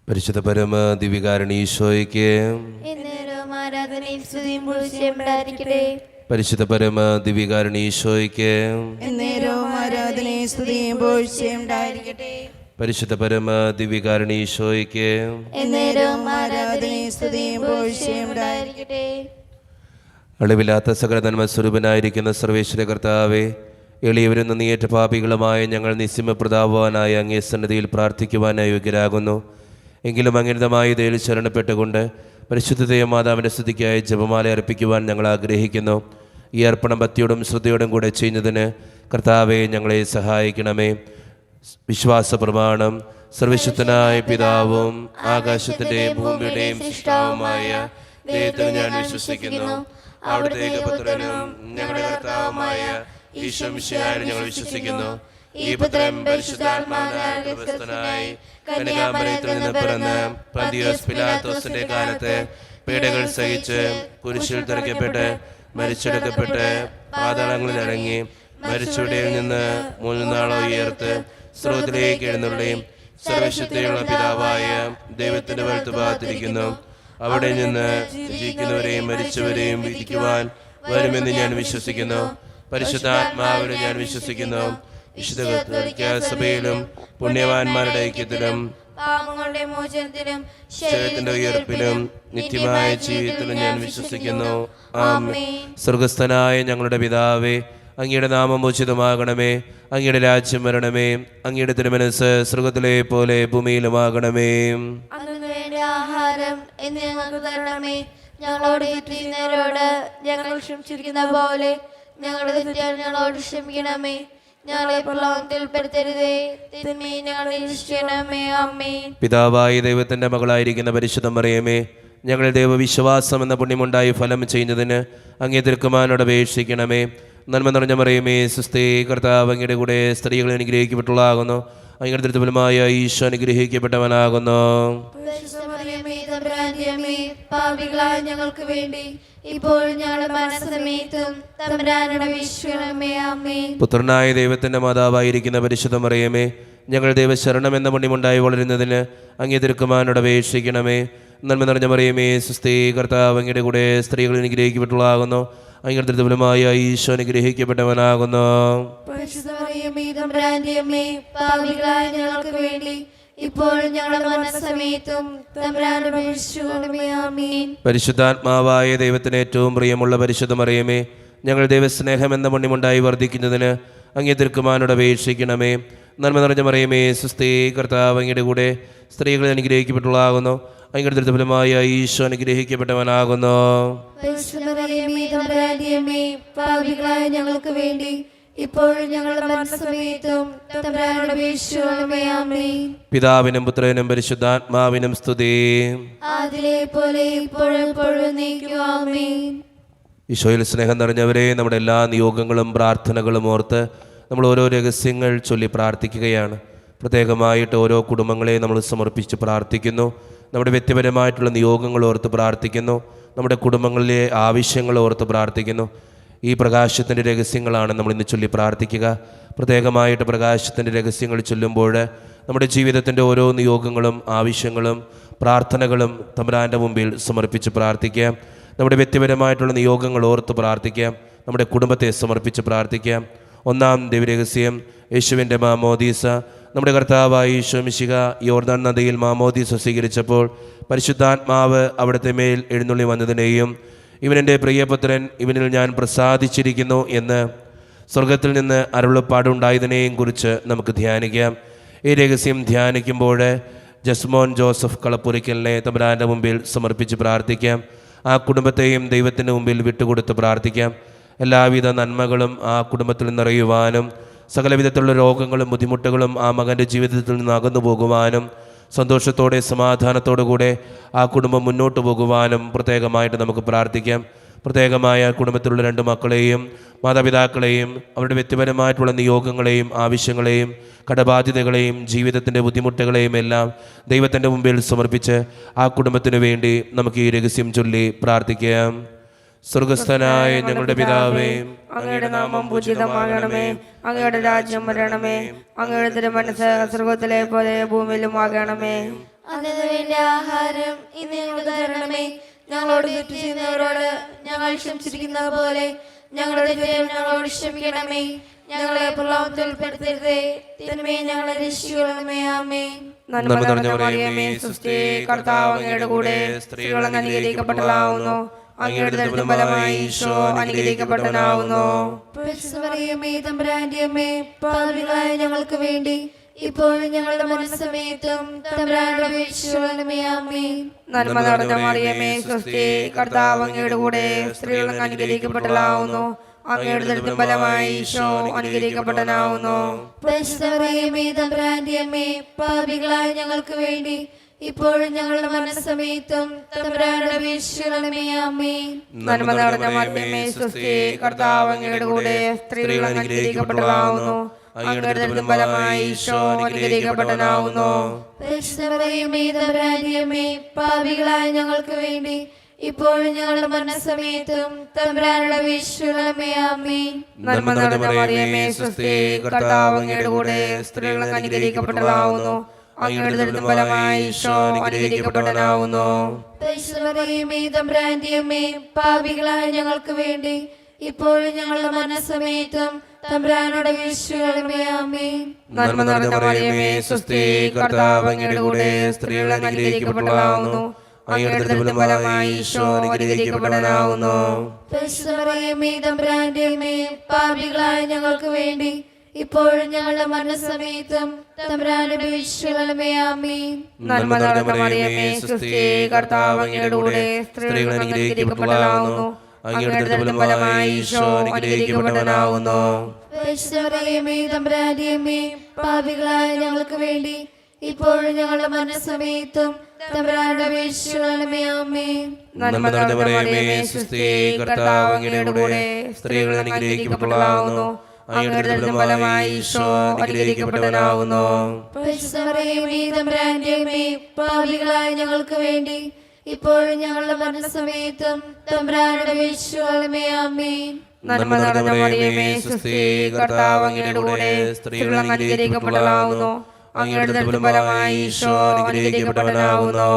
പരിശുദ്ധ പരമ ദിവ്യകാരുണ്യ എന്നേരവും ആരാധനയും സ്തുതിയും പുകഴ്ചയും ഉണ്ടായിരിക്കട്ടെ. പരിശുദ്ധ പരമ ദിവ്യകാരുണ്യ എന്നേരവും ആരാധനയും സ്തുതിയും പുകഴ്ചയും ഉണ്ടായിരിക്കട്ടെ. പരിശുദ്ധ പരമ ദിവ്യകാരുണ്യ എന്നേരവും ആരാധനയും സ്തുതിയും പുകഴ്ചയും ഉണ്ടായിരിക്കട്ടെ. അളവില്ലാത്ത സകല നന്മ സ്വരൂപനായിരിക്കുന്ന സർവേശ്വര കർത്താവേ, എളിയവരും നന്ദിയേറ്റ പാപികളുമായ ഞങ്ങൾ നിസ്യമപ്രതാപവാനായ അങ്ങേ സന്നിധിയിൽ പ്രാർത്ഥിക്കുവാനായി യോഗ്യരാകുന്നു. എങ്കിലും അങ്ങിതമായ ദയയിൽ ശരണപ്പെട്ടുകൊണ്ട് പരിശുദ്ധതയെ മാതാവിൻ്റെ സ്തുതിക്കായി ജപമാല അർപ്പിക്കുവാൻ ഞങ്ങൾ ആഗ്രഹിക്കുന്നു. ഈ അർപ്പണം ഭക്തിയോടും ശ്രദ്ധയോടും കൂടെ ചെയ്യുന്നതിന് കർത്താവെ ഞങ്ങളെ സഹായിക്കണമേ. വിശ്വാസ പ്രമാണം. സർവശക്തനായ പിതാവും ആകാശത്തിൻ്റെയും ഭൂമിയുടെയും സൃഷ്ടാവുമായ ദൈവത്തിൽ ഞാൻ വിശ്വസിക്കുന്നു. അവിടുത്തെ ഏകപുത്രനും ഞങ്ങളുടെ കർത്താവുമായ ഈശോ മിശിഹായിൽ ഞങ്ങൾ വിശ്വസിക്കുന്നു. ഈ പുത്രൻ പരിശുദ്ധാത്മാവിനാൽ ഗർഭസ്ഥനായി കന്യകാമറിയത്തിൽ നിന്ന് പിറന്ന് പന്തിയോസ് പിലാത്തോസിന്റെ കാലത്ത് പീഡകൾ സഹിച്ച് കുരിശിൽ തറയ്ക്കപ്പെട്ട് മരിച്ചെടുക്കപ്പെട്ട് പാതാളങ്ങളിൽ ഇറങ്ങി മരിച്ചവരിൽ നിന്ന് 3 നാൾ ഉയർത്ത് സ്രോതത്തിലേക്ക് എഴുന്നള്ളുകയും സർവശക്തിയുള്ള പിതാവായ ദൈവത്തിന്റെ വലത്തുഭാഗത്തിരിക്കുന്നു. അവിടെ നിന്ന് ജീവിക്കുന്നവരെയും മരിച്ചവരെയും വിധിക്കുവാൻ വരുമെന്ന് ഞാൻ വിശ്വസിക്കുന്നു. പരിശുദ്ധാത്മാവിനെ ഞാൻ വിശ്വസിക്കുന്നു. വിശുദ്ധ കത്തോലിക്ക സഭയിലും പുണ്യവാന്മാരുടെ ഐക്യത്തിലും പാപങ്ങളുടെ മോചനത്തിലും ശരീരത്തിന്റെ ഉയർപ്പിലും നിത്യമായ ജീവിതത്തിലും ഞാൻ വിശ്വസിക്കുന്നു. ആമേൻ. സ്വർഗസ്ഥനായ ഞങ്ങളുടെ പിതാവേ, അങ്ങയുടെ നാമം ഉചിതമാകണമേ. അങ്ങയുടെ രാജ്യം വരണമേ. അങ്ങയുടെ തിരുമനസ്സ് സ്വർഗത്തിലെ പോലെ ഭൂമിയിലുമാകണമേ. അന്നു വേണ്ട ആഹാരം എന്ന് ഞങ്ങൾക്ക് തരണമേ. ഞങ്ങളോട് തെറ്റുന്നവരോട് ഞങ്ങൾ ക്ഷമിച്ചിരിക്കുന്ന പോലെ ഞങ്ങളുടെ തെറ്റുകൾ ഞങ്ങളോട് ക്ഷമിക്കണമേ. ഞങ്ങളെ പ്രലോഭനത്തിൽ പെടുത്തരുതേ, തിന്മയെ ഞങ്ങളെ രക്ഷിക്കണമേ. ആമേൻ. പിതാവായ ദൈവത്തിന്റെ മകളായിരിക്കുന്ന പരിശുദ്ധ മറിയമേ, ഞങ്ങൾ ദൈവവിശ്വാസം എന്ന പുണ്യമുണ്ടായി ഫലം ചെയ്യുന്നതിന് അങ്ങേ തിരുക്കുമാരനോട് അപേക്ഷിക്കണമേ. നന്മ നിറഞ്ഞ മറിയമേ, സുസ്ഥി, കർത്താവ് അങ്ങയുടെ കൂടെ സ്ത്രീകൾ അനുഗ്രഹിക്കപ്പെട്ടുള്ളതാകുന്നു. അങ്ങയുടെ ദൃഢഫലമായ ഈശോ അനുഗ്രഹിക്കപ്പെട്ടവനാകുന്നു. പാപികളായ ഞങ്ങൾക്ക് വേണ്ടി ഇപ്പോൾ ഞങ്ങളുടെ മരണസമയത്തും തമ്പുരാനോട് അപേക്ഷിക്കണമേ. ആമേൻ. പുത്രനായ ദൈവത്തിന്റെ മാതാവായിരിക്കുന്ന പരിശുദ്ധ മറിയമേ, ഞങ്ങൾ ദൈവശരണം എന്ന പുണ്യമുണ്ടായി വളരുന്നതിന് അങ്ങേ തിരുക്കുമാരനോട് അപേക്ഷിക്കണമേ. നന്മ നിറഞ്ഞ മറിയമേ, സുസ്ഥി, കർത്താവ് അങ്ങയുടെ കൂടെ സ്ത്രീകൾ അനുഗ്രഹിക്കപ്പെട്ടുള്ളതാകുന്നു. അങ്ങയുടെ ദൃഢഫലമായ ഈശോ അനുഗ്രഹിക്കപ്പെട്ടവനാകുന്നു. പാപികളായ ഞങ്ങൾക്ക് വേണ്ടി ഇപ്പോൾ ഞങ്ങളുടെ മരണസമയത്തും തമ്പുരാനോട് അപേക്ഷിക്കണമേ. ആമേൻ. പരിശുദ്ധാത്മാവായ ദൈവത്തിന് ഏറ്റവും പ്രിയമുള്ള പരിശുദ്ധ മറിയമേ, ഞങ്ങൾ ദൈവസ്നേഹം എന്ന പുണ്യമുണ്ടായി വർദ്ധിക്കുന്നതിന് അങ്ങേ തിരുക്കുമാരനോട് അപേക്ഷിക്കണമേ. നന്മ നിറഞ്ഞ മറിയമേ, സുസ്ഥി, കർത്താവ് അങ്ങയുടെ കൂടെ സ്ത്രീകൾ അനുഗ്രഹിക്കപ്പെട്ടുള്ളതാകുന്നു. അങ്ങയുടെ ദൃഢഫലമായ ഈശോ അനുഗ്രഹിക്കപ്പെട്ടവനാകുന്നു. പാപികളായ ഞങ്ങൾക്ക് വേണ്ടി ഇപ്പോൾ ഞങ്ങളുടെ മരണസമയത്തും തമ്പുരാനോട് അപേക്ഷിക്കണമേ. ആമേൻ. പിതാവിനും പുത്രനും പരിശുദ്ധാത്മാവിനും സ്തുതി. ആദിലെ പോലെ ഇപ്പോഴും എപ്പോഴും എന്നേക്കും. ആമേൻ. ഈശോയിൽ സ്നേഹം നിറഞ്ഞവരെ, നമ്മുടെ എല്ലാ നിയോഗങ്ങളും പ്രാർത്ഥനകളും ഓർത്ത് നമ്മൾ ഓരോ രഹസ്യങ്ങൾ ചൊല്ലി പ്രാർത്ഥിക്കുകയാണ്. പ്രത്യേകമായിട്ട് ഓരോ കുടുംബങ്ങളെ നമ്മൾ സമർപ്പിച്ച് പ്രാർത്ഥിക്കുന്നു. നമ്മുടെ വ്യക്തിപരമായിട്ടുള്ള നിയോഗങ്ങൾ ഓർത്ത് പ്രാർത്ഥിക്കുന്നു. നമ്മുടെ കുടുംബങ്ങളിലെ ആവശ്യങ്ങൾ ഓർത്ത് പ്രാർത്ഥിക്കുന്നു. ഈ പ്രകാശത്തിൻ്റെ രഹസ്യങ്ങളാണ് നമ്മൾ ഇന്ന് ചൊല്ലി പ്രാർത്ഥിക്കുക. പ്രത്യേകമായിട്ട് പ്രകാശത്തിൻ്റെ രഹസ്യങ്ങൾ ചൊല്ലുമ്പോൾ നമ്മുടെ ജീവിതത്തിൻ്റെ ഓരോ നിയോഗങ്ങളും ആവശ്യങ്ങളും പ്രാർത്ഥനകളും തമ്പുരാൻ്റെ മുമ്പിൽ സമർപ്പിച്ച് പ്രാർത്ഥിക്കാം. നമ്മുടെ വ്യക്തിപരമായിട്ടുള്ള നിയോഗങ്ങൾ ഓർത്ത് പ്രാർത്ഥിക്കാം. നമ്മുടെ കുടുംബത്തെ സമർപ്പിച്ച് പ്രാർത്ഥിക്കാം. ഒന്നാം ദൈവരഹസ്യം, യേശുവിൻ്റെ മാമോദീസ. നമ്മുടെ കർത്താവായ ഈശോ മിശിഹ യോർദാൻ നദിയിൽ മാമോദീസ സ്വീകരിച്ചപ്പോൾ പരിശുദ്ധാത്മാവ് അവിടുത്തെ മേൽ എഴുന്നള്ളി വന്നതിനെയും ഇവനെൻ്റെ പ്രിയപുത്രൻ, ഇവനിൽ ഞാൻ പ്രസാദിച്ചിരിക്കുന്നു എന്ന് സ്വർഗത്തിൽ നിന്ന് അരുളപ്പാടുണ്ടായതിനെയും കുറിച്ച് നമുക്ക് ധ്യാനിക്കാം. ഈ രഹസ്യം ധ്യാനിക്കുമ്പോൾ ജസ്മോൻ ജോസഫ് കളപ്പുരയ്ക്കലിനെ തമ്പുരാൻ്റെ മുമ്പിൽ സമർപ്പിച്ച് പ്രാർത്ഥിക്കാം. ആ കുടുംബത്തെയും ദൈവത്തിൻ്റെ മുമ്പിൽ വിട്ടുകൊടുത്ത് പ്രാർത്ഥിക്കാം. എല്ലാവിധ നന്മകളും ആ കുടുംബത്തിൽ നിറയുവാനും സകലവിധത്തിലുള്ള രോഗങ്ങളും ബുദ്ധിമുട്ടുകളും ആ മകൻ്റെ ജീവിതത്തിൽ നിന്ന് അകന്നു പോകുവാനും സന്തോഷത്തോടെ സമാധാനത്തോടു കൂടെ ആ കുടുംബം മുന്നോട്ട് പോകുവാനും പ്രത്യേകമായിട്ട് നമുക്ക് പ്രാർത്ഥിക്കാം. പ്രത്യേകമായ കുടുംബത്തിലുള്ള 2 മക്കളെയും മാതാപിതാക്കളെയും അവരുടെ വ്യക്തിപരമായിട്ടുള്ള നിയോഗങ്ങളെയും ആവശ്യങ്ങളെയും കടബാധ്യതകളെയും ജീവിതത്തിൻ്റെ ബുദ്ധിമുട്ടുകളെയും എല്ലാം ദൈവത്തിൻ്റെ മുമ്പിൽ സമർപ്പിച്ച് ആ കുടുംബത്തിനു വേണ്ടി നമുക്ക് ഈ രഹസ്യം ചൊല്ലി പ്രാർത്ഥിക്കാം. സ്വർഗസ്ഥനായ ഞങ്ങളുടെ പിതാവേ, അങ്ങയുടെ നാമം പൂജിതമാകണമേ. അങ്ങയുടെ രാജ്യം വരണമേ. അങ്ങയുടെ തിരുമനസ്സ് സ്വർഗത്തിലെ പോലെ ഭൂമിയിലും ആകണമേ. അന്നു വേണ്ട ആഹാരം ഇന്ന് ഞങ്ങൾക്ക് തരണമേ. ഞങ്ങളോട് തെറ്റ് ചെയ്യുന്നവരോട് ഞങ്ങൾ ക്ഷമിച്ചിരിക്കുന്ന പോലെ ഞങ്ങളുടെ തെറ്റുകൾ ഞങ്ങളോട് ക്ഷമിക്കണമേ. ഞങ്ങളെ പ്രലോഭനത്തിൽ ഉൾപ്പെടുത്തരുതേ, തിന്മയെ ഞങ്ങളെ രക്ഷിക്കണമേ. ആമേൻ. നന്മ നിറഞ്ഞ മറിയമേ, സ്വസ്തി, കർത്താവ് അങ്ങയുടെ കൂടെ സ്ത്രീകൾ അങ്ങ് അനുഗ്രഹിക്കപ്പെട്ടവളാവുന്നു. അങ്ങയുടെ ഉദരത്തിൻ ഫലമായി ഈശോ അനുഗ്രഹിക്കപ്പെട്ടവനാവുന്നു. പരിശുദ്ധമറിയമേ, തമ്പുരാന്റെ അമ്മേ, പാപികളായ ഞങ്ങൾക്ക് വേണ്ടി ഇപ്പോഴും ഞങ്ങളുടെ മരണസമയത്തും തമ്പുരാനോട് അപേക്ഷിച്ചുകൊള്ളണമേ. ആമേൻ. നന്മ നിറഞ്ഞ മറിയമേ, സ്വസ്തി, കർത്താവ് അങ്ങയുടെ കൂടെ സ്ത്രീകൾ അങ്ങ് അനുഗ്രഹിക്കപ്പെട്ടവളാവുന്നു. അങ്ങയുടെ ഉദരത്തിൻ ഫലമായി ഈശോ അനുഗ്രഹിക്കപ്പെട്ടവനാവുന്നു. പരിശുദ്ധമറിയമേ, തമ്പുരാന്റെ അമ്മേ, പാപികളായ ഞങ്ങൾക്ക് വേണ്ടി ഇപ്പോഴും ഞങ്ങളുടെ മരണസമയത്തും തമ്പുരാനോട് അപേക്ഷിച്ചുകൊള്ളണമേ. ആമേൻ. നന്മ നിറഞ്ഞ മറിയമേ, സ്വസ്തി, കർത്താവ് അങ്ങയുടെ കൂടെ സ്ത്രീകൾ അങ്ങ് അനുഗ്രഹിക്കപ്പെട്ടവളാവുന്നു. അങ്ങയുടെ ഉദരത്തിൻ ഫലമായി ഈശോ അനുഗ്രഹിക്കപ്പെട്ടവനാവുന്നു. പരിശുദ്ധമറിയമേ, തമ്പുരാന്റെ അമ്മേ, പാപികളായ ഞങ്ങൾക്ക് വേണ്ടി ഇപ്പോഴും ഞങ്ങളുടെ മരണസമയത്തും തമ്പുരാനോട് അപേക്ഷിച്ചുകൊള്ളണമേ. ആമേൻ. നന്മ നിറഞ്ഞ മറിയമേ, സ്വസ്തി, കർത്താവ് അങ്ങയുടെ കൂടെ സ്ത്രീകൾ അങ്ങ് അനുഗ്രഹിക്കപ്പെട്ടവളാവുന്നു. അങ്ങയുടെ ഉദരത്തിൻ ഫലമായി ഈശോ അനുഗ്രഹിക്കപ്പെട്ടവനാവുന്നു. പരിശുദ്ധമറിയമേ, തമ്പുരാന്റെ അമ്മേ, പാപികളായ ഞങ്ങൾക്ക് വേണ്ടി ഇപ്പോഴും ഞങ്ങളുടെ മരണസമയത്തും തമ്പുരാനോട് അപേക്ഷിച്ചുകൊള്ളണമേ. ആമേൻ. നന്മ നിറഞ്ഞ മറിയമേ, സ്വസ്തി, കർത്താവ് അങ്ങയുടെ കൂടെ സ്ത്രീകൾ അങ്ങ് അനുഗ്രഹിക്കപ്പെട്ടവളാവുന്നു. അങ്ങയുടെ ഉദരത്തിൻ ഫലമായി ഈശോ അനുഗ്രഹിക്കപ്പെട്ടവനാവുന്നു. പരിശുദ്ധമറിയമേ, തമ്പുരാന്റെ അമ്മേ, പാപികളായ ഞങ്ങൾക്ക് വേണ്ടി ഇപ്പോഴും ഞങ്ങളുടെ മരണസമയത്തും തമ്പുരാനോട് അപേക്ഷിച്ചുകൊള്ളണമേ. ആമേൻ. നന്മ നിറഞ്ഞ മറിയമേ, സ്വസ്തി, കർത്താവ് അങ്ങയുടെ കൂടെ സ്ത്രീകൾ അങ്ങ് അനുഗ്രഹിക്കപ്പെട്ടവളാവുന്നു. അങ്ങയുടെ ഉദരത്തിൻ ഫലമായി ഈശോ അനുഗ്രഹിക്കപ്പെട്ടവനാവുന്നു. പരിശുദ്ധമറിയമേ, തമ്പുരാന്റെ അമ്മേ, പാപികളായ ഞങ്ങൾക്ക് വേണ്ടി ഇപ്പോഴും ഞങ്ങളുടെ മരണസമയത്തും തമ്പുരാനോട് അപേക്ഷിച്ചുകൊള്ളണമേ. ആമേൻ. നന്മ നിറഞ്ഞ മറിയമേ, സ്വസ്തി, കർത്താവ് അങ്ങയുടെ കൂടെ സ്ത്രീകൾ അനുഗ്രഹിക്കപ്പെട്ടവളാവുന്നു. അങ്ങയുടെ ഉദരത്തിൻ ഫലമായി ഈശോ അനുഗ്രഹിക്കപ്പെട്ടവനാവുന്നു. പരിശുദ്ധമറിയമേ, തമ്പുരാന്റെ അമ്മേ, പാപികളായ ഞങ്ങൾക്ക് വേണ്ടി ഇപ്പോഴും ഞങ്ങളുടെ മരണസമയത്തും തമ്പുരാനോട് അപേക്ഷിച്ചുകൊള്ളണമേ. ആമേൻ. നന്മ നിറഞ്ഞ മറിയമേ, സ്വസ്തി, കർത്താവ് അങ്ങയുടെ കൂടെ സ്ത്രീകൾ അങ്ങ് അനുഗ്രഹിക്കപ്പെട്ടവളാവുന്നു. അങ്ങയുടെ ഉദരത്തിൻ ഫലമായി ഈശോ അനുഗ്രഹിക്കപ്പെട്ടവനാവുന്നു.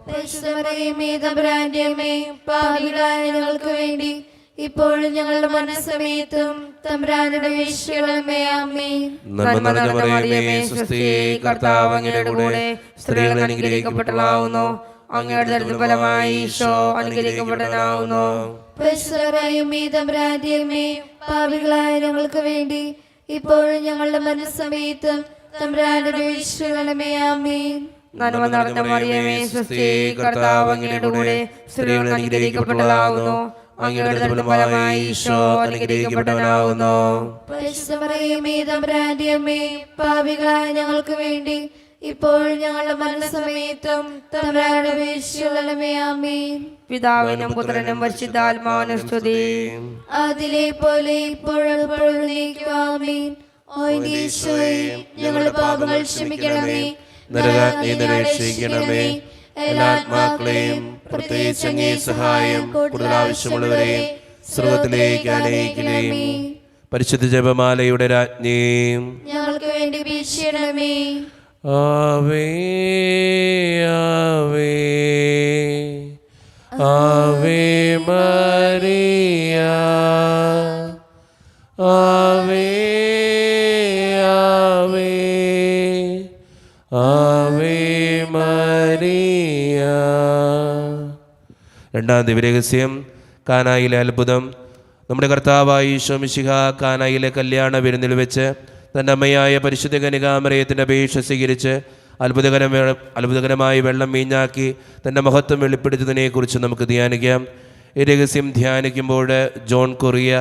പരിശുദ്ധമറിയമേ, തമ്പുരാന്റെ അമ്മേ, പാപികളായ ഞങ്ങൾക്ക് വേണ്ടി ഇപ്പോഴും ഞങ്ങളുടെ മരണസമയത്തും തമ്പുരാനോട് അപേക്ഷിച്ചുകൊള്ളണമേ. ആമേൻ. നന്മ നിറഞ്ഞ മറിയമേ, സ്വസ്തി, കർത്താവ് അങ്ങയുടെ കൂടെ സ്ത്രീകൾ അനുഗ്രഹിക്കപ്പെട്ടവളാവുന്നു. അങ്ങയുടെ ഉദരത്തിൻ ഫലമായി ഈശോ അനുഗ്രഹിക്കപ്പെട്ടവനാവുന്നു. പരിശുദ്ധമറിയമേ, തമ്പുരാന്റെ അമ്മേ, പാപികളായ ഞങ്ങൾക്ക് വേണ്ടി ഇപ്പോഴും ഞങ്ങളുടെ മരണസമയത്തും തമ്പുരാനോട് അപേക്ഷിച്ചുകൊള്ളണമേ. ആമേൻ. നന്മ നിറഞ്ഞ മറിയമേ, സ്വസ്തി, കർത്താവ് അങ്ങയുടെ കൂടെ സ്ത്രീകൾ അനുഗ്രഹിക്കപ്പെട്ടവളാവുന്നു. അങ്ങയുടെ ഉദരത്തിൻ ഫലമായി ഈശോ അനുഗ്രഹിക്കപ്പെട്ടവനാവുന്നു. പരിശുദ്ധമറിയമേ, തമ്പുരാന്റെ അമ്മേ, പാപികളായ ഞങ്ങൾക്ക് വേണ്ടി ഇപ്പോഴും ഞങ്ങളുടെ മരണസമയത്തും തമ്പുരാനോട് അപേക്ഷിച്ചുകൊള്ളണമേ. ആമേൻ. പിതാവിനും പുത്രനും പരിശുദ്ധാത്മാവിനും സ്തുതി. അതിലെ പോലെ ഇപ്പോഴും എപ്പോഴും എന്നേക്കും. ആമേൻ. ഓ എന്റെ ഈശോയെ, ഞങ്ങളുടെ പാപങ്ങൾ ക്ഷമിക്കണമേ, നരകാഗ്നിയിൽ നിന്ന് രക്ഷിക്കണമേ. എല്ലാ ആത്മാക്കളെയും പ്രത്യേകിച്ച് അങ്ങേ സഹായം കൂടുതൽ ആവശ്യമുള്ളവരെയും സ്വർഗ്ഗത്തിലേക്ക് അനയിക്കുകയും. പരിശുദ്ധ ജപമാലയുടെ രാജ്ഞിയും ഞങ്ങൾക്ക് വേണ്ടി അപേക്ഷിക്കണമേ. ആവേ ആവേ ആവേ മരിയ ആവേ ആവേ ആവേ മരിയ. രണ്ടാം ദിവ്യരഹസ്യം, കാനായിലെ അത്ഭുതം. നമ്മുടെ കർത്താവായ ഈശോ മിശിഹ കാനായിലെ കല്യാണ വിരുന്നിൽ വെച്ച് തൻ്റെ അമ്മയായ പരിശുദ്ധ കന്യകാമറിയത്തിൻ്റെ അപേക്ഷ സ്വീകരിച്ച് അത്ഭുതകരമായി വെള്ളം വീഞ്ഞാക്കി തൻ്റെ മഹത്വം വെളിപ്പെടുത്തുന്നതിനെക്കുറിച്ച് നമുക്ക് ധ്യാനിക്കാം. ഈ രഹസ്യം ധ്യാനിക്കുമ്പോൾ ജോൺ കൊറിയ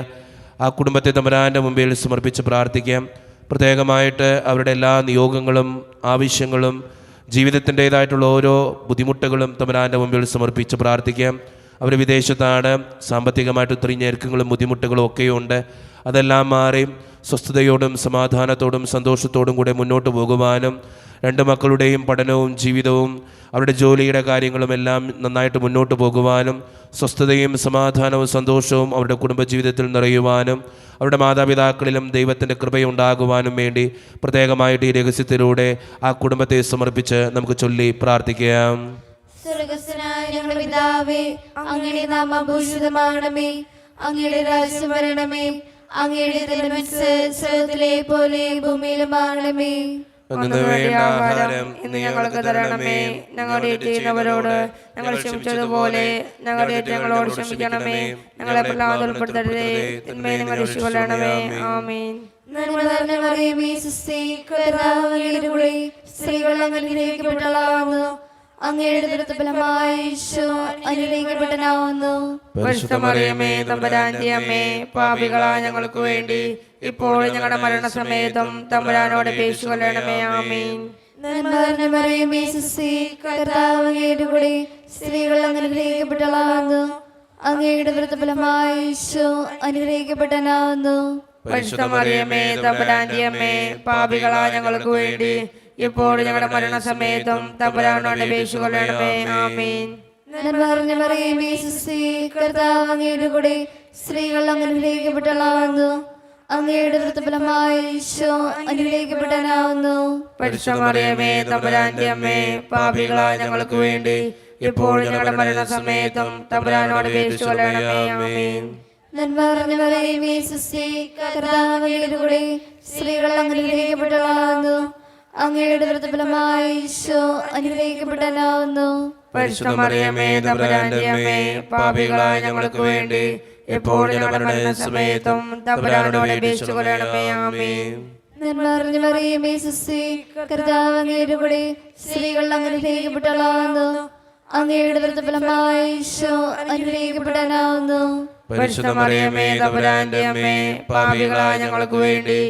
ആ കുടുംബത്തെ തമ്പുരാൻ്റെ മുമ്പിൽ സമർപ്പിച്ച് പ്രാർത്ഥിക്കാം. പ്രത്യേകമായിട്ട് അവരുടെ എല്ലാ നിയോഗങ്ങളും ആവശ്യങ്ങളും ജീവിതത്തിൻ്റേതായിട്ടുള്ള ഓരോ ബുദ്ധിമുട്ടുകളും തമ്പുരാൻ്റെ മുമ്പിൽ സമർപ്പിച്ച് പ്രാർത്ഥിക്കാം. അവർ വിദേശത്താണ്, സാമ്പത്തികമായിട്ട് ഒത്തിരി ഞെരുക്കങ്ങളും ബുദ്ധിമുട്ടുകളും ഒക്കെയുണ്ട്. അതെല്ലാം മാറി സ്വസ്ഥതയോടും സമാധാനത്തോടും സന്തോഷത്തോടും കൂടെ മുന്നോട്ട് പോകുവാനും 2 മക്കളുടെയും പഠനവും ജീവിതവും അവരുടെ ജോലിയുടെ കാര്യങ്ങളും എല്ലാം നന്നായിട്ട് മുന്നോട്ട് പോകുവാനും സ്വസ്ഥതയും സമാധാനവും സന്തോഷവും അവരുടെ കുടുംബജീവിതത്തിൽ നിറയുവാനും അവരുടെ മാതാപിതാക്കളിലും ദൈവത്തിൻ്റെ കൃപയുണ്ടാകുവാനും വേണ്ടി പ്രത്യേകമായിട്ട് ഈ രഹസ്യത്തിലൂടെ ആ കുടുംബത്തെ സമർപ്പിച്ച് നമുക്ക് ചൊല്ലി പ്രാർത്ഥിക്കാം. സ്വർഗ്ഗസ്ഥനായ ഞങ്ങളുടെ പിതാവേ, അങ്ങയുടെ നാമം ഭൂഷിതമാകണമേ, അങ്ങയുടെ രാജ്യം വരണമേ, അങ്ങയുടെ തിരുമനസ്സ് സ്വർഗ്ഗത്തിലെ പോലെ ഭൂമിയിലുമാകണമേ. അന്നു വേണ്ട ആഹാരം ഇന്ന് ഞങ്ങൾക്ക് തരണമേ. ഞങ്ങളുടെ ചെയ്യുന്നവരോട് ഞങ്ങൾ ക്ഷമിച്ചതുപോലെ ഞങ്ങളുടെ ഞങ്ങളോട് ക്ഷമിക്കണമേ. ഞങ്ങളെ പ്രലോഭനത്തിൽ ഉൾപ്പെടുത്തരുതേ, തിന്മയിൽ നിന്ന് രക്ഷിക്കണമേ. ആമേൻ. നന്മ നിറഞ്ഞ മറിയമേ, സ്വസ്തി, കർത്താവ് അങ്ങയുടെ കൂടെ സ്ത്രീകൾ അനുഗ്രഹിക്കപ്പെട്ടവളാകുന്നു. അങ്ങയുടെ ദുരിതഫലമായ ഈശോ അനുഗ്രഹിക്കപ്പെട്ടവനാകുന്നു. പരിശുദ്ധ മറിയമേ, തമ്പുരാന്റെ അമ്മേ, പാപികളായ ഞങ്ങൾക്ക് വേണ്ടി ഇപ്പോഴും ഞങ്ങളുടെ മരണസമയത്തും തമ്പുരാനോട് അപേക്ഷിക്കണമേ. ആമേൻ. നന്മ നിറഞ്ഞ മറിയമേ, സ്വസ്തി, കർത്താവ് അങ്ങയുടെ കൂടെ സ്ത്രീകൾ അനുഗ്രഹിക്കപ്പെട്ടവളാകുന്നു. അങ്ങയുടെ ദുരിതഫലമായ ഈശോ അനുഗ്രഹിക്കപ്പെട്ടവനാകുന്നു. പരിശുദ്ധ മറിയമേ, തമ്പുരാന്റെ അമ്മേ, പാപികളായ ഞങ്ങൾക്ക് വേണ്ടി ഇപ്പോഴും ഞങ്ങളുടെ മരണസമയത്തും തമ്പുരാനോട് അപേക്ഷിക്കണമേ. ആമേൻ. നന്മ നിറഞ്ഞ മറിയമേ, സ്വസ്തി, കർത്താവ് അങ്ങയുടെ കൂടെ സ്ത്രീകൾ അനുഗ്രഹിക്കപ്പെട്ടവളാകുന്നു. അങ്ങയുടെ ദുരിതഫലമായ ഈശോ അനുഗ്രഹിക്കപ്പെട്ടവനാകുന്നു. പരിശുദ്ധ മറിയമേ, തമ്പുരാന്റെ അമ്മേ, പാപികളായ ഞങ്ങൾക്ക് വേണ്ടി ഇപ്പോഴും ഞങ്ങളുടെ മരണസമയത്തും തമ്പുരാനോട് അപേക്ഷിക്കണമേ. ആമേൻ. നന്മ നിറഞ്ഞ മറിയമേ, സ്വസ്തി, കർത്താവ് അങ്ങയുടെ കൂടെ സ്ത്രീകൾ അനുഗ്രഹിക്കപ്പെട്ടവളാകുന്നു. അങ്ങയുടെ ദുരിതഫലമായ ഈശോ അനുഗ്രഹിക്കപ്പെട്ടവനാകുന്നു. പരിശുദ്ധ മറിയമേ, തമ്പുരാന്റെ അമ്മേ, പാപികളായ ഞങ്ങൾക്ക് വേണ്ടി എപ്പോഴും ഞങ്ങളുടെ മരണസമയത്തും തമ്പുരാനോട് അപേക്ഷിക്കണമേ. ആമേൻ. നന്മ നിറഞ്ഞ മറിയമേ, സ്വസ്തി, കർത്താവ് അങ്ങയുടെ കൂടെ സ്ത്രീകൾ അനുഗ്രഹിക്കപ്പെട്ടവളാകുന്നു. അങ്ങയുടെ ദുരിതഫലമായ ഈശോ അനുഗ്രഹിക്കപ്പെട്ടവനാകുന്നു. പരിശുദ്ധ മറിയമേ, തമ്പുരാന്റെ അമ്മേ, പാപികളായ ഞങ്ങൾക്ക് വേണ്ടി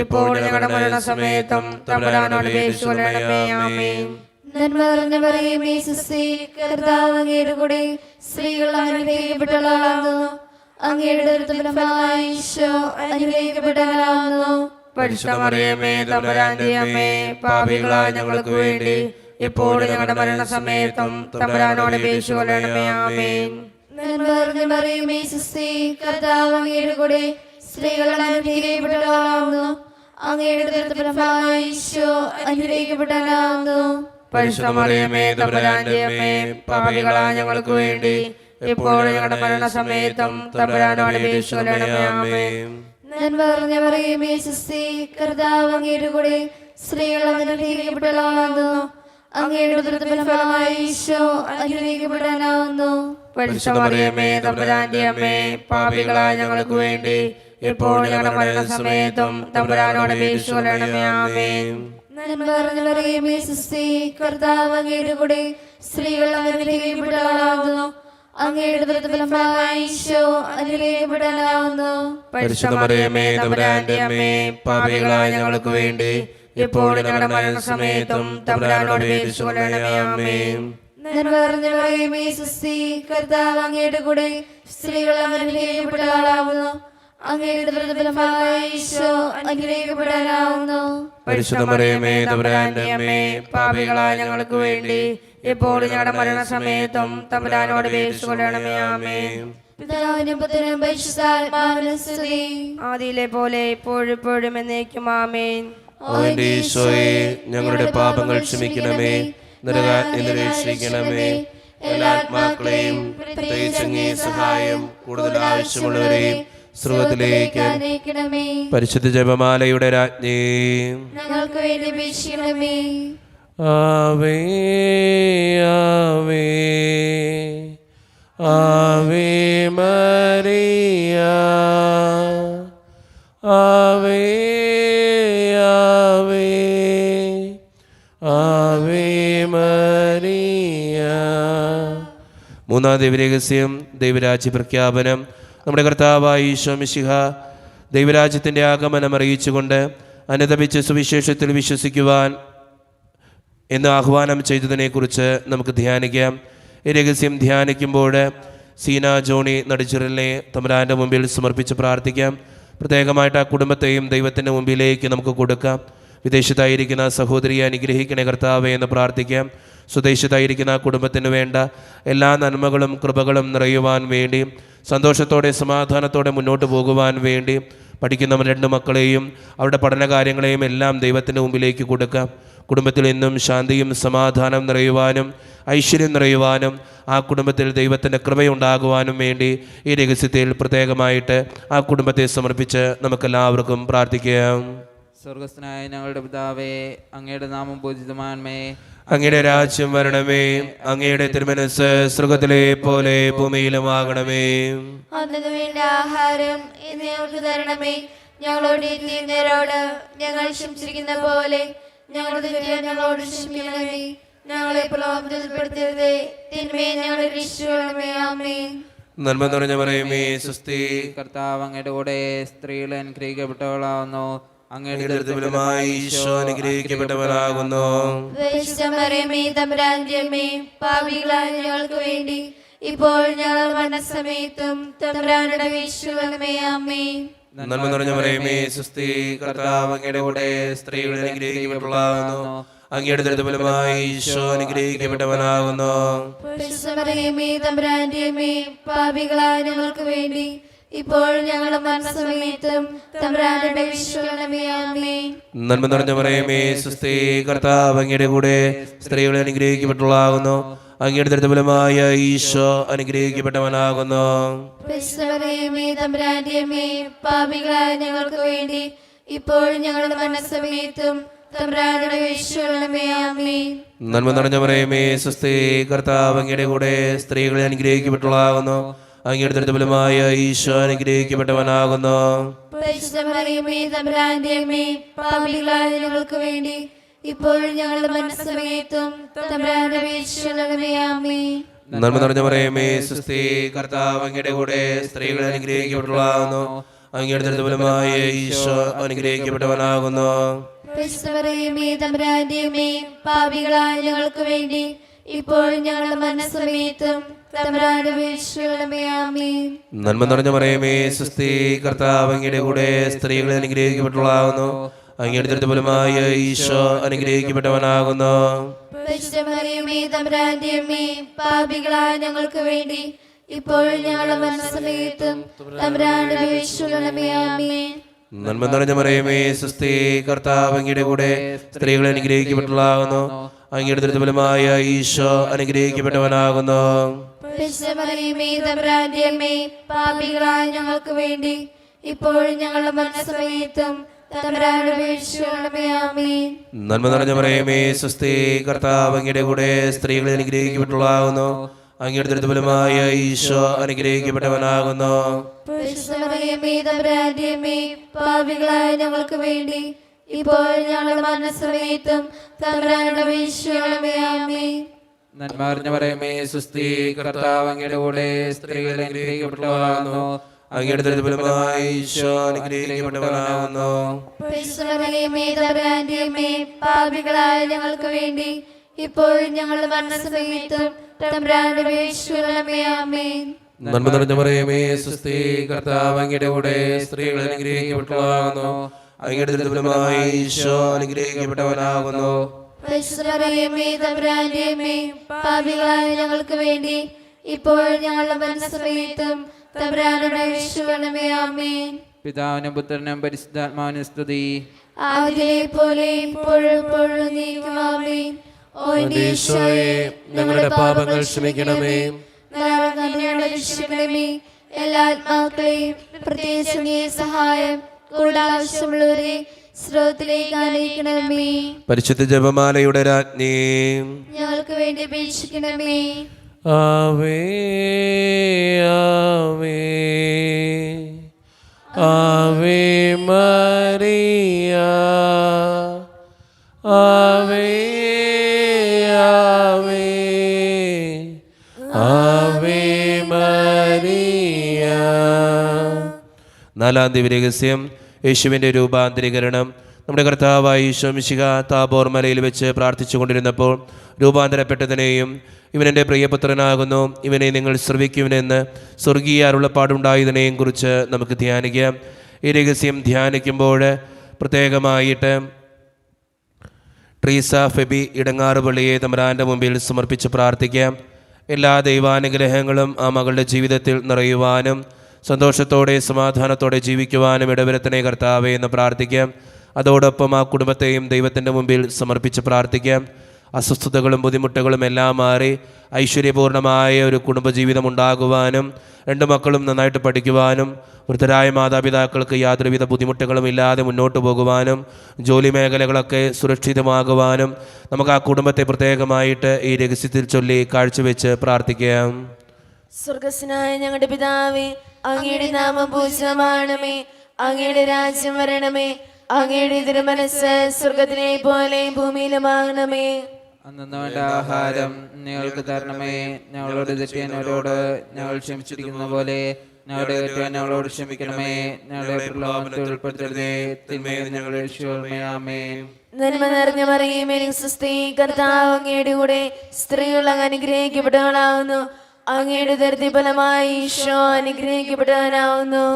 എപ്പോഴും ഞങ്ങളുടെ മരണസമയത്തും തമ്പുരാനോട് അപേക്ഷിക്കണമേ. ആമേൻ. നന്മ നിറഞ്ഞ മറിയമേ, സ്വസ്തി, കർത്താവ് അങ്ങയുടെ കൂടെ സ്ത്രീകൾ അനുഗ്രഹിക്കപ്പെട്ടവളാകുന്നു. അങ്ങയുടെ ദുരിതഫലമായ ഈശോ അനുഗ്രഹിക്കപ്പെട്ടവനാകുന്നു. പരിശുദ്ധ മറിയമേ, തമ്പുരാന്റെ അമ്മേ, പാപികളായ ഞങ്ങൾക്ക് വേണ്ടി എപ്പോഴും ഞങ്ങളുടെ മരണസമയത്തും തമ്പുരാനോട് അപേക്ഷിക്കണമേ. ആമേൻ. നന്മ നിറഞ്ഞ മറിയമേ, സ്വസ്തി, കർത്താവ് അങ്ങയുടെ കൂടെ സ്ത്രീകൾ അനുഗ്രഹിക്കപ്പെട്ടവളാകുന്നു. അങ്ങയുടെ ദുരിതഫലമായ ഈശോ അനുഗ്രഹിക്കപ്പെട്ടവനാകുന്നു. പരിശുദ്ധ മറിയമേ, തമ്പുരാന്റെ അമ്മേ, പാപികളായ ഞങ്ങൾക്ക് വേണ്ടി എപ്പോഴും ഞങ്ങളുടെ മരണസമയത്തും തമ്പുരാനോട് അപേക്ഷിക്കണമേ. ആമേൻ. നന്മ നിറഞ്ഞ മറിയമേ, സ്വസ്തി, കർത്താവ് അങ്ങയുടെ കൂടെ സ്ത്രീകൾ അനുഗ്രഹിക്കപ്പെട്ടവളാകുന്നു. അങ്ങയുടെ ദുരിതഫലമായ ഈശോ അനുഗ്രഹിക്കപ്പെട്ടവനാകുന്നു. പരിശുദ്ധ മറിയമേ, തമ്പുരാന്റെ അമ്മേ, പാപികളായ ഞങ്ങൾക്ക് വേണ്ടി എപ്പോഴും ഞങ്ങളുടെ മരണസമയത്തും തമ്പുരാനോട് അപേക്ഷിക്കണമേ. ആമേൻ. നന്മ നിറഞ്ഞ മറിയമേ, സ്വസ്തി, കർത്താവ് അങ്ങയുടെ കൂടെ സ്ത്രീകൾ അനുഗ്രഹിക്കപ്പെട്ടവളാകുന്നു. അങ്ങയുടെ ദുരിതഫലമായ ഈശോ അനുഗ്രഹിക്കപ്പെട്ടവനാകുന്നു. പരിശുദ്ധ മറിയമേ, തമ്പുരാന്റെ അമ്മേ, പാപികളായ ഞങ്ങൾക്ക് വേണ്ടി എപ്പോഴും ഞങ്ങളുടെ മരണസമയത്തും തമ്പുരാനോട് അപേക്ഷിക്കണമേ. ആമേൻ. നന്മ നിറഞ്ഞ മറിയമേ, സ്വസ്തി, കർത്താവ് അങ്ങയുടെ കൂടെ സ്ത്രീകൾ അനുഗ്രഹിക്കപ്പെട്ടവളാകുന്നു. അങ്ങയുടെ ദുരിതഫലമായ ഈശോ അനുഗ്രഹിക്കപ്പെട്ടവനാകുന്നു. പരിശുദ്ധ മറിയമേ, തമ്പുരാന്റെ അമ്മേ, പാപികളായ ഞങ്ങൾക്ക് വേണ്ടി എപ്പോഴും ഞങ്ങളുടെ മരണസമയത്തും തമ്പുരാനോട് അപേക്ഷിക്കണമേ. ആമേൻ. പിതാവിനും പുത്രനും പരിശുദ്ധാത്മാവിനും സ്തുതി. ആദിയിലെ പോലെ ഇപ്പോഴും എന്നേക്കും. ആമേൻ. ഓ എൻ്റെ ഈശോയെ, ഞങ്ങളുടെ പാപങ്ങൾ ക്ഷമിക്കണമേ, നരകാഗ്നി രക്ഷിക്കണമേ. എല്ലാ ആത്മാക്കളെയും പ്രത്യേകിച്ച് അങ്ങേ സഹായം കൂടുതൽ ആവശ്യമുള്ളവരെയും സ്വർഗ്ഗത്തിലേക്ക് അയക്കണമേ. പരിശുദ്ധ ജപമാലയുടെ രാജ്ഞി, ഞങ്ങൾക്ക് വേണ്ടി അപേക്ഷിക്കണമേ. ആവേ ആവേ ആവേ മരിയ, ആവേ ആവേ ആവേ മരിയ. മൂന്നാം ദൈവരഹസ്യം, ദൈവരാജ്യ പ്രഖ്യാപനം. നമ്മുടെ കർത്താവായ ഈശോ മിശിഹ ദൈവരാജ്യത്തിൻ്റെ ആഗമനം അറിയിച്ചുകൊണ്ട് അനുതപിച്ച് സുവിശേഷത്തിൽ വിശ്വസിക്കുവാൻ എന്ന് ആഹ്വാനം ചെയ്തതിനെക്കുറിച്ച് നമുക്ക് ധ്യാനിക്കാം. ഈ രഹസ്യം ധ്യാനിക്കുമ്പോൾ സീന ജോണി നടിച്ചുരലിനെ തമ്പുരാൻ്റെ മുമ്പിൽ സമർപ്പിച്ച് പ്രാർത്ഥിക്കാം. പ്രത്യേകമായിട്ട് ആ കുടുംബത്തെയും ദൈവത്തിൻ്റെ മുമ്പിലേക്ക് നമുക്ക് കൊടുക്കാം. വിദേശത്തായിരിക്കുന്ന സഹോദരിയെ അനുഗ്രഹിക്കണേ കർത്താവേ എന്ന് പ്രാർത്ഥിക്കാം. സ്വദേശത്തായിരിക്കുന്ന ആ കുടുംബത്തിന് വേണ്ട എല്ലാ നന്മകളും കൃപകളും നിറയുവാൻ വേണ്ടി, സന്തോഷത്തോടെ സമാധാനത്തോടെ മുന്നോട്ട് പോകുവാൻ വേണ്ടി പഠിക്കുന്ന 2 മക്കളെയും അവരുടെ പഠനകാര്യങ്ങളെയും എല്ലാം ദൈവത്തിൻ്റെ മുമ്പിലേക്ക് കൊടുക്കാം. കുടുംബത്തിൽ എന്നും ശാന്തിയും സമാധാനം നിറയുവാനും ഐശ്വര്യം നിറയുവാനും ആ കുടുംബത്തിൽ ദൈവത്തിൻ്റെ കൃപയുണ്ടാകുവാനും വേണ്ടി ഈ രഹസ്യത്തിൽ പ്രത്യേകമായിട്ട് ആ കുടുംബത്തെ സമർപ്പിച്ച് നമുക്കെല്ലാവർക്കും പ്രാർത്ഥിക്കാം. സ്വർഗസ്ഥനായ ഞങ്ങളുടെ പിതാവേ, അങ്ങയുടെ നാമം പൂജിതമാണമേ, അങ്ങയുടെ രാജ്യം വരണമേ, അങ്ങയുടെ തിരുമനസ്സ് സ്വർഗത്തിലെ പോലെ ഭൂമിയിലുമാകണമേ. അന്നു വേണ്ട ആഹാരം ഇന്ന് ഞങ്ങൾക്ക് തരണമേ. ഞങ്ങളോട് ചെയ്യുന്നവരോട് ഞങ്ങൾ ക്ഷമിച്ചിരിക്കുന്ന പോലെ ഞങ്ങളുടെ തെറ്റുകൾ ഞങ്ങളോട് ക്ഷമിക്കണമേ. ഞങ്ങളെ പ്രലോഭനത്തിൽ ഉൾപ്പെടുത്തരുതേ, തിന്മയെ ഞങ്ങളെ രക്ഷിക്കണമേ. ആമേൻ. നന്മ നിറഞ്ഞ മറിയമേ, സ്വസ്തി, കർത്താവ് അങ്ങയുടെ കൂടെ സ്ത്രീകൾ അനുഗ്രഹിക്കപ്പെട്ടവളാവുന്നു. അങ്ങയുടെ ഫലമായി ഈശോ അനുഗ്രഹിക്കപ്പെട്ടവനാകുന്നു. മറിയമേ, തമ്പുരാന്റെ അമ്മേ, പാപികളായ ഞങ്ങൾക്ക് വേണ്ടി ഇപ്പോൾ ഞങ്ങൾ മരണസമയത്തും തമ്പുരാനോട് അപേക്ഷിക്കണമേ. ആമേൻ. നന്മ നിറഞ്ഞ മറിയമേ, സ്വസ്തി, കർത്താവ് അങ്ങയുടെ കൂടെ സ്ത്രീകൾ അനുഗ്രഹിക്കപ്പെട്ടവളാകുന്നു. അങ്ങയുടെ ഫലമായി ഈശോ അനുഗ്രഹിക്കപ്പെട്ടവനാകുന്നു. മറിയമേ, തമ്പുരാന്റെ അമ്മേ, പാപികളായ ഞങ്ങൾക്ക് വേണ്ടി ഇപ്പോൾ ഞങ്ങളുടെ മരണസമയത്തും തമ്പുരാനോട് അപേക്ഷിക്കണമേ. ആമേൻ. നന്മ നിറഞ്ഞ മറിയമേ, സ്വസ്തി, കർത്താവ് അങ്ങയുടെ കൂടെ സ്ത്രീകൾ അനുഗ്രഹിക്കപ്പെട്ടവളാകുന്നു. അങ്ങയുടെ ഫലമായ ഈശോ അനുഗ്രഹിക്കപ്പെട്ടവനാകുന്നു. മറിയമേ, തമ്പുരാന്റെ അമ്മേ, പാപികളായ ഞങ്ങൾക്ക് വേണ്ടി ഇപ്പോൾ ഞങ്ങളുടെ മരണസമയത്തും തമ്പുരാനോട് അപേക്ഷിക്കണമേ. ആമേൻ. നന്മ നിറഞ്ഞ മറിയമേ, സ്വസ്തി, കർത്താവ് അങ്ങയുടെ കൂടെ സ്ത്രീകൾ അനുഗ്രഹിക്കപ്പെട്ടവളാകുന്നു. അങ്ങയുടെ ഫലമായ ഈശോ അനുഗ്രഹിക്കപ്പെട്ടവനാകുന്നു. മറിയമേ, തമ്പുരാന്റെ അമ്മേ, പാപികളായ ഞങ്ങൾക്ക് വേണ്ടി ഇപ്പോൾ ഞങ്ങളുടെ മരണസമയത്തും തമ്പുരാനോട് അപേക്ഷിക്കണമേ. ആമേൻ. നന്മ നിറഞ്ഞ മറിയമേ, സ്വസ്തി, കർത്താവ് അങ്ങയുടെ കൂടെ സ്ത്രീകൾ അനുഗ്രഹിക്കപ്പെട്ടവളാകുന്നു. അങ്ങയുടെ ഫലമായ ഈശോ അനുഗ്രഹിക്കപ്പെട്ടവനാകുന്നു. മറിയമേ, തമ്പുരാന്റെ അമ്മേ, പാപികളായ ഞങ്ങൾക്ക് വേണ്ടി ഇപ്പോൾ ഞങ്ങളുടെ മരണസമയത്തും തമ്പുരാനോട് അപേക്ഷിക്കണമേ. ആമേൻ. നന്മ നിറഞ്ഞ മറിയമേ, സ്വസ്തി, കർത്താവ് അങ്ങയുടെ കൂടെ സ്ത്രീകൾ അനുഗ്രഹിക്കപ്പെട്ടവളാകുന്നു. അങ്ങയുടെ ഫലമായ ഈശോ അനുഗ്രഹിക്കപ്പെട്ടവനാകുന്നു. മറിയമേ, തമ്പുരാന്റെ അമ്മേ, പാപികളായ ഞങ്ങൾക്ക് വേണ്ടി ഇപ്പോൾ ഞങ്ങളുടെ മരണസമയത്തും തമ്പുരാനോട് അപേക്ഷിക്കണമേ. ആമേൻ. നന്മ നിറഞ്ഞ മറിയമേ, സ്വസ്തി, കർത്താവ് അങ്ങയുടെ കൂടെ സ്ത്രീകൾ അനുഗ്രഹിക്കപ്പെട്ടവളാകുന്നു. അങ്ങയുടെ ഫലമായ ഈശോ അനുഗ്രഹിക്കപ്പെട്ടവനാകുന്നു. മറിയമേ, തമ്പുരാന്റെ അമ്മേ, പാപികളായ ഞങ്ങൾക്ക് വേണ്ടി ഇപ്പോൾ ഞങ്ങളുടെ മരണസമയത്തും തമ്പുരാനോട് അപേക്ഷിക്കണമേ. ആമേൻ. നന്മ നിറഞ്ഞ മറിയമേ, സ്വസ്തി, കർത്താവ് അങ്ങയുടെ കൂടെ സ്ത്രീകൾ അനുഗ്രഹിക്കപ്പെട്ടവളാകുന്നു. അങ്ങയുടെ ഫലമായ ഈശോ അനുഗ്രഹിക്കപ്പെട്ടവനാകുന്നു. മറിയമേ, തമ്പുരാന്റെ അമ്മേ, പാപികളായ ഞങ്ങൾക്ക് വേണ്ടി ഇപ്പോൾ ഞങ്ങളുടെ മരണസമയത്തും തമ്പുരാനോട് അപേക്ഷിക്കണമേ. ആമേൻ. നന്മ നിറഞ്ഞ മറിയമേ, സ്വസ്തി, കർത്താവ് അങ്ങയുടെ കൂടെ സ്ത്രീകൾ അനുഗ്രഹിക്കപ്പെട്ടവളാവുന്നു. അങ്ങയുടെ ഫലമായ ഈശോ അനുഗ്രഹിക്കപ്പെട്ടവനാകുന്നു. മറിയമേ, തമ്പുരാന്റെ അമ്മേ, പാപികളായ ഞങ്ങൾക്ക് വേണ്ടി ഇപ്പോൾ ഞങ്ങളുടെ മരണസമയത്തും തമ്പുരാനോട് അപേക്ഷിക്കണമേ. ആമേൻ. നന്മ നിറഞ്ഞ മറിയമേ, സ്വസ്തി, കർത്താവ് അങ്ങയുടെ കൂടെ സ്ത്രീകൾ അനുഗ്രഹിക്കപ്പെട്ടവളാകുന്നു. അങ്ങയുടെ ഫലമായ ഈശോ അനുഗ്രഹിക്കപ്പെട്ടവനാകുന്നു. മറിയമേ, തമ്പുരാന്റെ അമ്മേ, പാപികളായ ഞങ്ങൾക്ക് വേണ്ടി ഇപ്പോൾ ഞങ്ങളുടെ മരണസമയത്തും തമ്പുരാനോട് അപേക്ഷിക്കണമേ. ആമേൻ. പിതാവിനും പുത്രനും പരിശുദ്ധാത്മാവിനും സ്തുതി. ആദിയിലെ പോലെ ഇപ്പോഴും എപ്പോഴും എന്നേക്കും. ആമേൻ. ഓ എന്റെ ഈശോയെ, ഞങ്ങളുടെ പാപങ്ങൾ ക്ഷമിക്കണമേ, നരകങ്ങളുടെ രക്ഷിക്കണമേ. എല്ലാ ആത്മാക്കളെയും പ്രത്യേകിച്ച് നീ സഹായം കൂടുതൽ ആവശ്യമുള്ളവരെ സ്രോതത്തിലേക്ക് ആനയിക്കണമേ. പരിശുദ്ധ ജപമാലയുടെ രാജ്ഞി, ഞങ്ങൾക്ക് വേണ്ടി അപേക്ഷിക്കണമേ. ആവേ ആവേ ആവേ മറിയ, ആവേ ആവേ ആവേ മറിയ. 4-ാം ദിവ്യരഹസ്യം, യേശുവിൻ്റെ രൂപാന്തരീകരണം. നമ്മുടെ കർത്താവായ ഈശോ മിശിഹ താബോർ മലയിൽ വെച്ച് പ്രാർത്ഥിച്ചു കൊണ്ടിരുന്നപ്പോൾ രൂപാന്തരപ്പെട്ടതിനെയും ഇവനെൻ്റെ പ്രിയപുത്രനാകുന്നു, ഇവനെ നിങ്ങൾ ശ്രവിക്കുവിനെന്ന് സ്വർഗീയ അരുളപ്പാടുണ്ടായതിനെയും കുറിച്ച് നമുക്ക് ധ്യാനിക്കാം. ഈ രഹസ്യം ധ്യാനിക്കുമ്പോൾ പ്രത്യേകമായിട്ട് ട്രീസ ഫെബി ഇടങ്ങാറുപള്ളിയെ തമ്പുരാൻ്റെ മുമ്പിൽ സമർപ്പിച്ച് പ്രാർത്ഥിക്കാം. എല്ലാ ദൈവാനുഗ്രഹങ്ങളും ആ മകളുടെ ജീവിതത്തിൽ നിറയുവാനും സന്തോഷത്തോടെ സമാധാനത്തോടെ ജീവിക്കുവാനും ഇടവരുത്തണേ കർത്താവേ എന്ന് പ്രാർത്ഥിക്കാം. അതോടൊപ്പം ആ കുടുംബത്തെയും ദൈവത്തിൻ്റെ മുമ്പിൽ സമർപ്പിച്ച് പ്രാർത്ഥിക്കാം. അസ്വസ്ഥതകളും ബുദ്ധിമുട്ടുകളും എല്ലാം മാറി ഐശ്വര്യപൂർണമായ ഒരു കുടുംബജീവിതം ഉണ്ടാകുവാനും 2 മക്കളും നന്നായിട്ട് പഠിക്കുവാനും വൃദ്ധരായ മാതാപിതാക്കൾക്ക് യാതൊരുവിധ ബുദ്ധിമുട്ടുകളും ഇല്ലാതെ മുന്നോട്ട് പോകുവാനും ജോലി മേഖലകളൊക്കെ സുരക്ഷിതമാകുവാനും നമുക്ക് ആ കുടുംബത്തെ പ്രത്യേകമായിട്ട് ഈ രഹസ്യത്തിൽ ചൊല്ലി കാഴ്ചവെച്ച് പ്രാർത്ഥിക്കാം. സ്വർഗസ്നായ ഞങ്ങളുടെ പിതാവേ, അങ്ങയുടെ നാമം പൂജിതമാകണമേ, അങ്ങയുടെ രാജ്യം വരണമേ, അങ്ങയുടെ തിരുമനസ്സ് സ്വർഗത്തിലെ പോലെ ഭൂമിയിലുമാകണമേ. അന്നു വേണ്ട ആഹാരം ഞങ്ങൾക്ക് തരണമേ. ഞങ്ങളോട് തെറ്റിയവരോട് ഞങ്ങൾ ക്ഷമിച്ചിരിക്കുന്ന പോലെ ഞങ്ങളുടെ തെറ്റുകൾ ഞങ്ങളോട് ക്ഷമിക്കണമേ. ഞങ്ങളെ പ്രലോഭനത്തിൽ ഉൾപ്പെടുത്തരുതേ, തിന്മയിൽ നിന്ന് ഞങ്ങളെ രക്ഷിക്കണമേ. ആമേൻ. നന്മ നിറഞ്ഞ മറിയമേ, സ്വസ്തി, കർത്താവ് അങ്ങയുടെ കൂടെ സ്ത്രീകൾ അങ്ങ് അനുഗ്രഹിക്കപ്പെട്ടവളാവുന്നു. അങ്ങയുടെ ഉദരത്തിൻ ഫലമായി ഈശോ അനുഗ്രഹിക്കപ്പെട്ടവനാവുന്നു.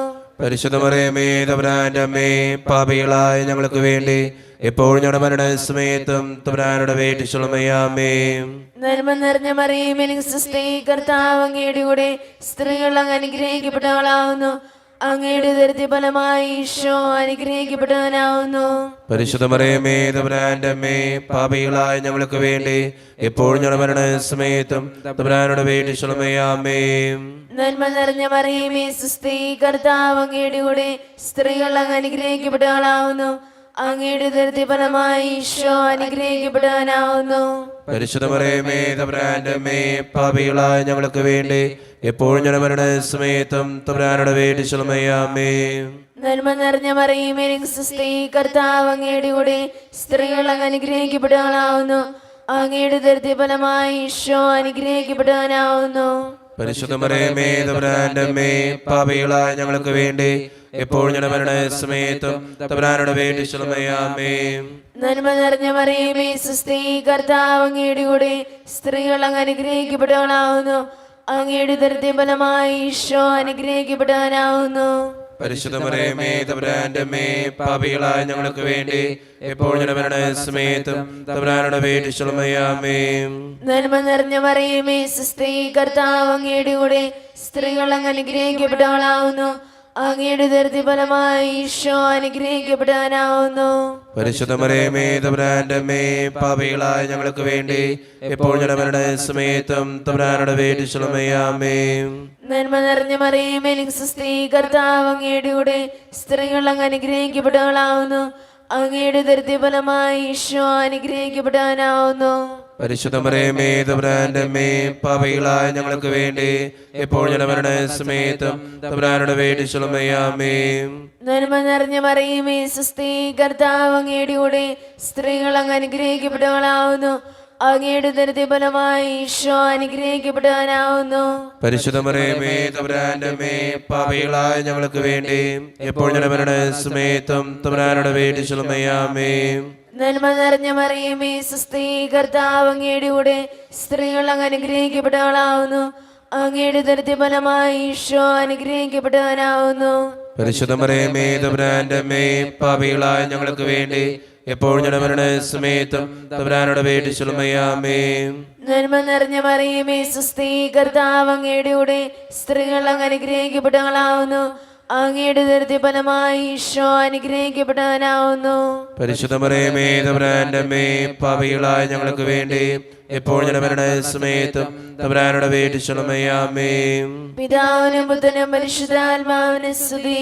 പരിശുദ്ധ മറിയമേ തമ്പുരാന്റെ അമ്മേ, പാപികളായ ഞങ്ങൾക്ക് വേണ്ടി എപ്പോഴും ഞങ്ങളുടെ മരണസമയത്തും തമ്പുരാനോട് അപേക്ഷിച്ചുകൊള്ളണമേ. ആമേൻ. നന്മ നിറഞ്ഞ മറിയമേ, സ്വസ്തി, കർത്താവ് അങ്ങയുടെ കൂടെ സ്ത്രീകൾ അങ്ങ് അനുഗ്രഹിക്കപ്പെട്ടവളാവുന്നു. അങ്ങയുടെ ഉദരത്തിൻ ഫലമായി ഈശോ അനുഗ്രഹിക്കപ്പെട്ടവനാവുന്നു. പരിശുദ്ധ മറിയമേ തമ്പുരാന്റെ അമ്മേ, പാപികളായ ഞങ്ങൾക്ക് വേണ്ടി എപ്പോഴും ഞങ്ങളുടെ മരണസമയത്തും തമ്പുരാനോട് അപേക്ഷിച്ചുകൊള്ളണമേ. ആമേൻ. നന്മ നിറഞ്ഞ മറിയമേ, സ്വസ്തി, കർത്താവ് അങ്ങയുടെ കൂടെ സ്ത്രീകൾ അങ്ങ് അനുഗ്രഹിക്കപ്പെട്ടവളാവുന്നു. അങ്ങയുടെ ഉദരത്തിൻ ഫലമായി ഈശോ അനുഗ്രഹിക്കപ്പെട്ടവനാവുന്നു. പരിശുദ്ധ മറിയമേ തമ്പുരാന്റെ അമ്മേ, പാപികളായ ഞങ്ങൾക്ക് വേണ്ടി എപ്പോഴും ഞങ്ങളുടെ മരണസമയത്തും തമ്പുരാനോട് അപേക്ഷിച്ചുകൊള്ളണമേ. ആമേൻ. നന്മ നിറഞ്ഞ മറിയമേ, സ്വസ്തി, കർത്താവ് അങ്ങയുടെ കൂടെ സ്ത്രീകൾ അങ്ങ് അനുഗ്രഹിക്കപ്പെട്ടവളാവുന്നു. അങ്ങയുടെ ഉദരത്തിൻ ഫലമായി ഈശോ അനുഗ്രഹിക്കപ്പെട്ടവനാവുന്നു. പരിശുദ്ധ മറിയമേ തമ്പുരാന്റെ അമ്മേ, പാപികളായ ഞങ്ങൾക്ക് വേണ്ടി എപ്പോഴും ഞങ്ങളുടെ മരണസമയത്തും തമ്പുരാനോട് അപേക്ഷിച്ചുകൊള്ളണമേ. ആമേൻ. നന്മ നിറഞ്ഞ മറിയമേ, സ്വസ്തി, കർത്താവ് അങ്ങയുടെ കൂടെ സ്ത്രീകൾ അങ്ങ് അനുഗ്രഹിക്കപ്പെട്ടവളാവുന്നു. അങ്ങയുടെ ഉദരത്തിൻ ഫലമായി ഈശോ അനുഗ്രഹിക്കപ്പെട്ടവനാവുന്നു. പരിശുദ്ധ മറിയമേ തമ്പുരാന്റെ അമ്മേ, പാപികളായ ഞങ്ങൾക്ക് വേണ്ടി എപ്പോഴും ഞങ്ങളുടെ മരണസമയത്തും തമ്പുരാനോട് അപേക്ഷിച്ചുകൊള്ളണമേ. ആമേൻ. നന്മ നിറഞ്ഞ മറിയമേ, സ്വസ്തി, കർത്താവ് അങ്ങയുടെ കൂടെ സ്ത്രീകൾ അങ്ങ് അനുഗ്രഹിക്കപ്പെട്ടവളാവുന്നു. അങ്ങയുടെ ഉദരത്തിൻ ഫലമായി ഈശോ അനുഗ്രഹിക്കപ്പെട്ടവനാവുന്നു. പരിശുദ്ധ മറിയമേ തമ്പുരാന്റെ അമ്മേ, പാപികളായ ഞങ്ങൾക്ക് വേണ്ടി എപ്പോഴും ഞങ്ങളുടെ മരണസമയത്തും തമ്പുരാനോട് അപേക്ഷിച്ചുകൊള്ളണമേ. ആമേൻ. നന്മ നിറഞ്ഞ മറിയമേ, സ്വസ്തി, കർത്താവ് അങ്ങയുടെ കൂടെ സ്ത്രീകൾ അങ്ങ് അനുഗ്രഹിക്കപ്പെട്ടവളാവുന്നു. അങ്ങയുടെ ഉദരത്തിൻ ഫലമായി ഈശോ അനുഗ്രഹിക്കപ്പെട്ടവനാവുന്നു. പരിശുദ്ധ മറിയമേ തമ്പുരാന്റെ അമ്മേ, പാപികളായ ഞങ്ങൾക്ക് വേണ്ടി എപ്പോഴും ഞങ്ങളുടെ മരണസമയത്തും തമ്പുരാനോട് അപേക്ഷിച്ചുകൊള്ളണമേ. ആമേൻ. നന്മ നിറഞ്ഞ മറിയമേ, സ്വസ്തി, കർത്താവ് അങ്ങയുടെ കൂടെ സ്ത്രീകൾ അങ്ങ് അനുഗ്രഹിക്കപ്പെട്ടവളാവുന്നു. അങ്ങയുടെ ഉദരത്തിൻ ഫലമായി ഈശോ അനുഗ്രഹിക്കപ്പെട്ടവനാവുന്നു. പരിശുദ്ധ മറിയമേ തമ്പുരാന്റെ അമ്മേ, പാപികളായ ഞങ്ങൾക്ക് വേണ്ടി എപ്പോഴും ഞങ്ങളുടെ മരണസമയത്തും തമ്പുരാനോട് അപേക്ഷിച്ചുകൊള്ളണമേ. ആമേൻ. നന്മ നിറഞ്ഞ മറിയമേ, സ്വസ്തി, കർത്താവ് അങ്ങയുടെ കൂടെ സ്ത്രീകൾ അങ്ങ് അനുഗ്രഹിക്കപ്പെട്ടവളാവുന്നു. അങ്ങയുടെ ഉദരത്തിൻ ഫലമായി ഈശോ അനുഗ്രഹിക്കപ്പെട്ടവനാവുന്നു. പരിശുദ്ധ മറിയമേ തമ്പുരാന്റെ അമ്മേ, പാപികളായ ഞങ്ങൾക്ക് വേണ്ടി എപ്പോഴും ഞങ്ങളുടെ മരണസമയത്തും തമ്പുരാനോട് അപേക്ഷിച്ചുകൊള്ളണമേ. ആമേൻ. നന്മ നിറഞ്ഞ മറിയമേ, സ്വസ്തി, കർത്താവ് അങ്ങയുടെ കൂടെ സ്ത്രീകൾ അങ്ങ് അനുഗ്രഹിക്കപ്പെട്ടവളാവുന്നു. അങ്ങയുടെ ഉദരത്തിൻ ഫലമായി ഈശോ അനുഗ്രഹിക്കപ്പെട്ടവനാവുന്നു. പരിശുദ്ധ മറിയമേ തമ്പുരാന്റെ അമ്മേ, പാപികളായ ഞങ്ങൾക്ക് വേണ്ടി എപ്പോഴും ഞങ്ങളുടെ മരണസമയത്തും തമ്പുരാനോട് അപേക്ഷിച്ചുകൊള്ളണമേ. ആമേൻ. പിതാവിനും പുത്രനും പരിശുദ്ധാത്മാവിനും സ്തുതി.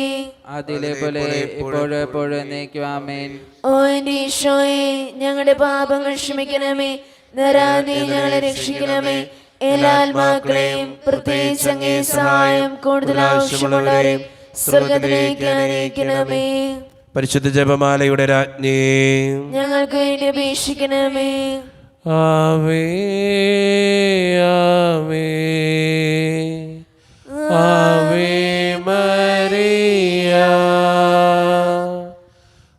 അതിലെ പോലെ ഇപ്പോഴും എപ്പോഴും എന്നേക്കും. ആമേൻ. ഓ എന്റെ ഈശോയെ, ഞങ്ങളുടെ പാപങ്ങൾ ക്ഷമിക്കണമേ, നരാതെ ഞങ്ങളെ രക്ഷിക്കണമേ. എല്ലാ ആത്മാക്കളെയും പ്രത്യേകിച്ച് അങ്ങേ സഹായം കൂടുതൽ ആവശ്യമുള്ളവരെയും സ്വർഗ്ഗത്തിലേക്ക് അനയിക്കണമേ. പരിശുദ്ധ ജപമാലയുടെ രാജ്ഞി ഞങ്ങൾക്ക് വേണ്ടി അപേക്ഷിക്കണമേ. ആവേ ആവേ ആവേ മരിയ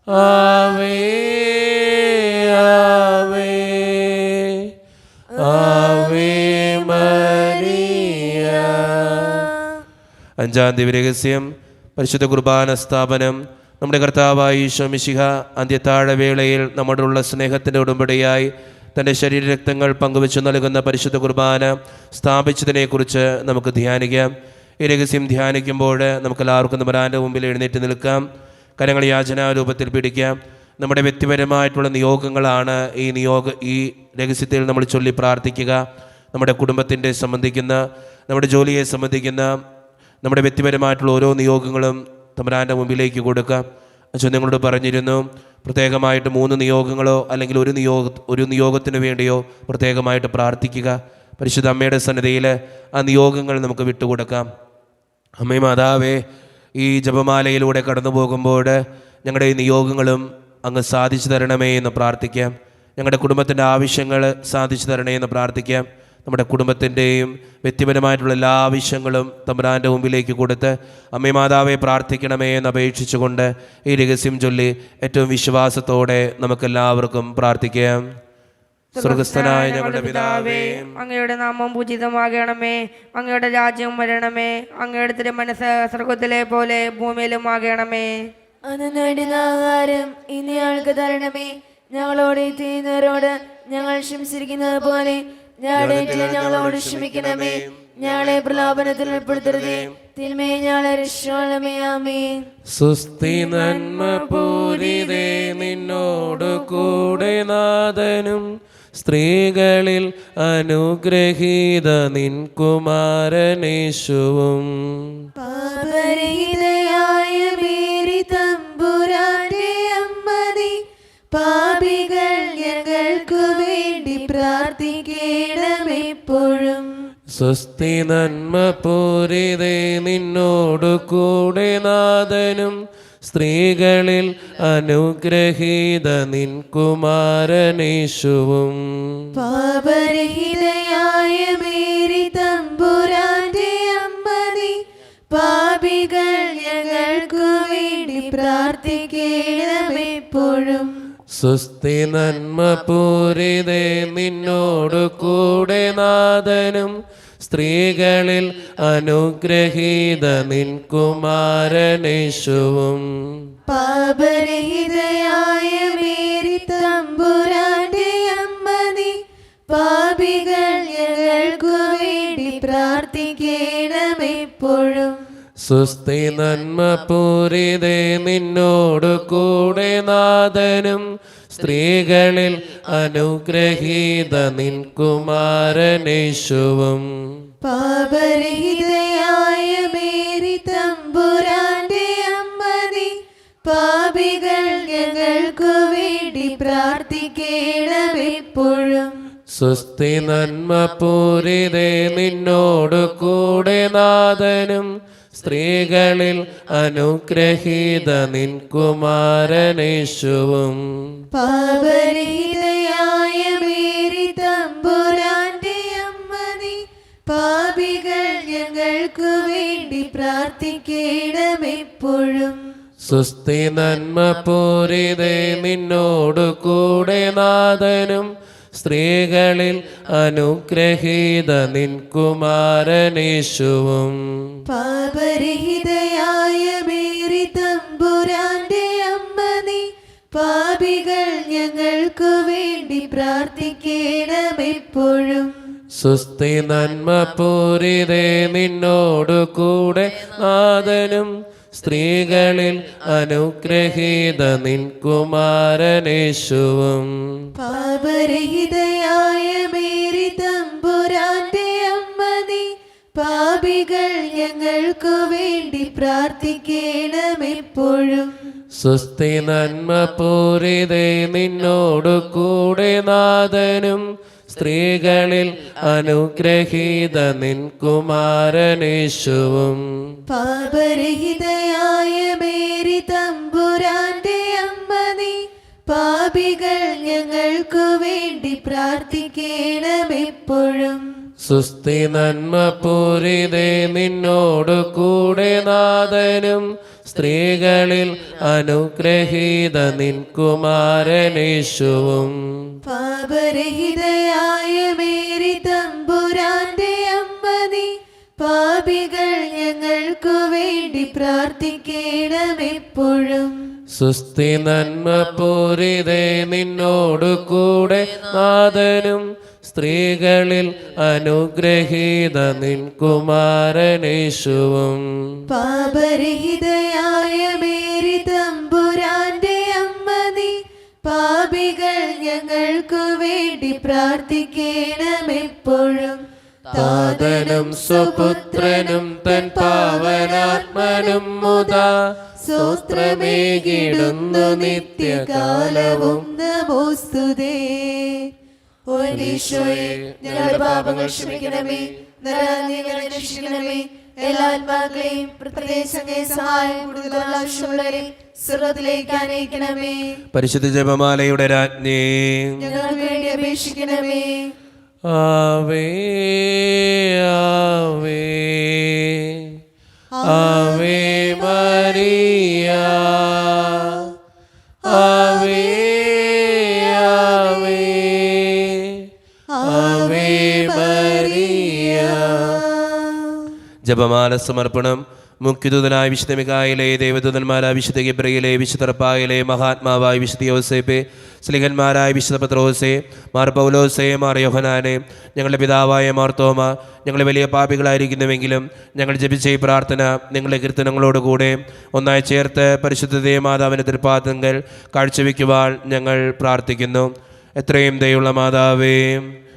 ആവേ ആവേ ആവേ മരിയ. അഞ്ചാം ദിവ്യരഹസ്യം പരിശുദ്ധ കുർബാന സ്ഥാപനം നമ്മുടെ കർത്താവായ ഈശോ മിശിഹ അന്ത്യത്താഴവേളയിൽ നമ്മോടുള്ള സ്നേഹത്തിൻ്റെ ഉടമ്പടിയായി തൻ്റെ ശരീരരക്തങ്ങൾ പങ്കുവെച്ചു നൽകുന്ന പരിശുദ്ധ കുർബാന സ്ഥാപിച്ചതിനെക്കുറിച്ച് നമുക്ക് ധ്യാനിക്കാം. ഈ രഹസ്യം ധ്യാനിക്കുമ്പോൾ നമുക്കെല്ലാവർക്കും തമ്പുരാൻ്റെ മുമ്പിൽ എഴുന്നേറ്റ് നിൽക്കാം. കരങ്ങൾ യാചനാരൂപത്തിൽ പിടിക്കാം. നമ്മുടെ വ്യക്തിപരമായിട്ടുള്ള നിയോഗങ്ങളാണ് ഈ രഹസ്യത്തിൽ നമ്മൾ ചൊല്ലി പ്രാർത്ഥിക്കുക. നമ്മുടെ കുടുംബത്തിൻ്റെ സംബന്ധിക്കുന്ന, നമ്മുടെ ജോലിയെ സംബന്ധിക്കുന്ന, നമ്മുടെ വ്യക്തിപരമായിട്ടുള്ള ഓരോ നിയോഗങ്ങളും തമ്പുരാൻ്റെ മുമ്പിലേക്ക് കൊടുക്കാം. അച്ഛൻ നിങ്ങളോട് പറഞ്ഞിരുന്നു, പ്രത്യേകമായിട്ട് 3 നിയോഗങ്ങളോ അല്ലെങ്കിൽ ഒരു നിയോഗത്തിന് വേണ്ടിയോ പ്രത്യേകമായിട്ട് പ്രാർത്ഥിക്കുക. പരിശുദ്ധ അമ്മയുടെ സന്നിധിയിൽ ആ നിയോഗങ്ങൾ നമുക്ക് വിട്ടുകൊടുക്കാം. അമ്മേ മാതാവേ, ഈ ജപമാലയിലൂടെ കടന്നു പോകുമ്പോൾ ഞങ്ങളുടെ ഈ നിയോഗങ്ങളും അങ്ങ് സാധിച്ചു തരണമേ എന്ന് പ്രാർത്ഥിക്കാം. ഞങ്ങളുടെ കുടുംബത്തിൻ്റെ ആവശ്യങ്ങൾ സാധിച്ചു തരണമേ എന്ന് പ്രാർത്ഥിക്കാം. നമ്മുടെ കുടുംബത്തിൻ്റെയും വ്യക്തിപരമായിട്ടുള്ള എല്ലാ ആവശ്യങ്ങളും തമ്പുരാൻ്റെ മുമ്പിലേക്ക് കൊടുത്ത് അമ്മേ മാതാവെ പ്രാർത്ഥിക്കണമേ എന്ന് അപേക്ഷിച്ചുകൊണ്ട് ഈ രഹസ്യം ചൊല്ലി ഏറ്റവും വിശ്വാസത്തോടെ നമുക്കെല്ലാവർക്കും പ്രാർത്ഥിക്കാം. സ്വർഗസ്ഥനായ ഞങ്ങളുടെ പിതാവേ, അങ്ങയുടെ നാമം പൂജിതമാകണമേ, അങ്ങയുടെ രാജ്യം വരണമേ, അങ്ങയുടെ തിരുമനസ്സ് സ്വർഗത്തിലെ പോലെ ഭൂമിയിലും ആകണമേ. അന്നേടുന്ന ആഹാരം ഇനി ഞങ്ങൾക്ക് തരണമേ. ഞങ്ങളോട് ചെയ്യുന്നവരോട് ഞങ്ങൾ ക്ഷമിച്ചിരിക്കുന്നത് പോലെ ഞങ്ങളോട് ക്ഷമിക്കണമേ. ഞങ്ങളെ പ്രലോഭനത്തിൽ ഉൾപ്പെടുത്തരുതേ, തിന്മയെ ഞങ്ങളെ രക്ഷിക്കണമേ. ആമേൻ. സുസ്തി നന്മ പൂരിതേ, നിന്നോടു കൂടെ നാഥനും സ്ത്രീകളിൽ അനുഗ്രഹീത നിൻ കുമാരനേശുവും. പാപരഹിതയായ മേരി തമ്പുരാന്റെ അമ്മ നീ, പാപികൾ ഞങ്ങൾക്കു വേണ്ടി പ്രാർത്ഥിക്കണമെപ്പോഴും. സ്വസ്തി നന്മ പൂരിതേ, നിന്നോടു കൂടെ നാഥനും സ്ത്രീകളിൽ അനുഗ്രഹീത നിൻ കുമാരനേശുവും. പാപരഹിതയായ മേരി തമ്പുരാന്റെ അമ്മ നീ, പാപികൾ ഞങ്ങൾക്കു വേണ്ടി പ്രാർത്ഥിക്കണമെപ്പോഴും. സ്വസ്തി നന്മ പൂരിതേ, നിന്നോടു കൂടെ നാഥനും സ്ത്രീകളിൽ അനുഗ്രഹീത നിൻ കുമാരനേശുവും. പാപരഹിതയായ മേരി തമ്പുരാന്റെ അമ്മ നീ, പാപികൾ ഞങ്ങൾക്കു വേണ്ടി പ്രാർത്ഥിക്കണമെപ്പോഴും. സ്വസ്തി നന്മ പൂരിതേ, നിന്നോടു കൂടെ നാഥനും സ്ത്രീകളിൽ അനുഗ്രഹീത നിൻ കുമാരനേശുവും. പാപരഹിതയായ മേരി തമ്പുരാന്റെ അമ്മ നീ, പാപികൾ ഞങ്ങൾക്കു വേണ്ടി പ്രാർത്ഥിക്കണമെപ്പോഴും. സ്വസ്തി നന്മ പൂരിതേ, നിന്നോടു കൂടെ നാഥനും സ്ത്രീകളിൽ അനുഗ്രഹീത നിൻ കുമാരനേശുവും. പാപരഹിതയായ മേരി തമ്പുരാന്റെ അമ്മ നീ, പാപികൾ ഞങ്ങൾക്കു വേണ്ടി പ്രാർത്ഥിക്കണമെപ്പോഴും. സ്വസ്തി നന്മ പൂരിതേ, നിന്നോടു കൂടെ നാഥനും സ്ത്രീകളിൽ അനുഗ്രഹീത നിൻ കുമാരനേശുവും. പാപരഹിതയായ മേരി തമ്പുരാന്റെ അമ്മ നീ, പാപികൾ ഞങ്ങൾക്കു വേണ്ടി പ്രാർത്ഥിക്കണമെപ്പോഴും. സ്വസ്തി നന്മ പൂരിതേ, നിന്നോടു കൂടെ നാഥനും സ്ത്രീകളിൽ അനുഗ്രഹീത നിൻ കുമാരനേശുവും. പാപരഹിതയായ മേരി തമ്പുരാന്റെ അമ്മ നീ, പാപികൾ ഞങ്ങൾക്കു വേണ്ടി പ്രാർത്ഥിക്കണമെപ്പോഴും. സ്വസ്തി നന്മ പൂരിതേ, നിന്നോടു കൂടെ നാഥനും സ്ത്രീകളിൽ അനുഗ്രഹീത നിൻ കുമാരനേശുവും. പാപരഹിതയായ മേരി തമ്പുരാന്റെ അമ്മ നീ, പാപികൾ ഞങ്ങൾക്കു വേണ്ടി പ്രാർത്ഥിക്കണമെപ്പോഴും. സ്വസ്തി നന്മ പൂരിതേ, നിന്നോടു കൂടെ നാഥനും സ്ത്രീകളിൽ അനുഗ്രഹീത നിൻ കുമാരനേശുവും. പാപരഹിതയായ മേരി തമ്പുരാന്റെ അമ്മ നീ, പാപികൾ ഞങ്ങൾക്കു വേണ്ടി പ്രാർത്ഥിക്കണമെപ്പോഴും. സുസ്ഥി നന്മ പൂരിതേ നിന്നോടു കൂടെ നാഥനും സ്ത്രീകളിൽ അനുഗ്രഹീത നിൻ കുമാരനേശുവും. പാപരഹിതയായ മേരി തമ്പുരാന്റെ അമ്മ നീ, പാപികൾ ഞങ്ങൾക്കു വേണ്ടി പ്രാർത്ഥിക്കണമെപ്പോഴും. താതനും സുപുത്രനും തൻ പാവനാത്മനും മുതാ സ്തോത്രമേകിടുന്നു നിത്യകാലവും നമോസ്തുതേ. ഓ ഈശോയെ, ഞങ്ങളുടെ പാപങ്ങൾ ക്ഷമിക്കണമേ, നരകത്തിൽ ഞങ്ങളെ രക്ഷിക്കണമേ. എല്ലാ ആത്മാക്കളെയും പ്രത്യേകിച്ച് അങ്ങേ സഹായം കൂടുതലുള്ള ആവശ്യമുള്ളവരെ സ്വർഗ്ഗത്തിലേക്ക് അനയിക്കണമേ. പരിശുദ്ധ ജപമാലയുടെ രാജ്ഞി, ഞങ്ങൾക്ക് വേണ്ടി അപേക്ഷിക്കണമേ. ആവേ ആവേ ആവേ മരിയ, ആവേ ആവേ ആവേ മരിയ. ജപമാല സമർപ്പണം. മുഖ്യദൂതനായ വിശുദ്ധ മിഖായേലേ, ദേവദൂതന്മാരായ വിശുദ്ധ ഗബ്രിയേലേ, വിശുദ്ധ റഫായേലേ, മഹാത്മാവായ വിശുദ്ധ യോസേപ്പേ, സ്ലിഹന്മാരായ വിശുദ്ധ പത്രോസേ, മാർ പൗലോസേ, മാർ യോഹനാനെ, ഞങ്ങളുടെ പിതാവായ മാർത്തോമ, ഞങ്ങൾ വലിയ പാപികളായിരിക്കുന്നുവെങ്കിലും ഞങ്ങൾ ജപിച്ച ഈ പ്രാർത്ഥന നിങ്ങളുടെ കീർത്തനങ്ങളോടുകൂടെ ഒന്നായി ചേർത്ത് പരിശുദ്ധതേ മാതാവിൻ്റെ തൃപ്പാദങ്ങൾ കാഴ്ചവെക്കുവാൻ ഞങ്ങൾ പ്രാർത്ഥിക്കുന്നു. എത്രയും ദയുള്ള മാതാവേ,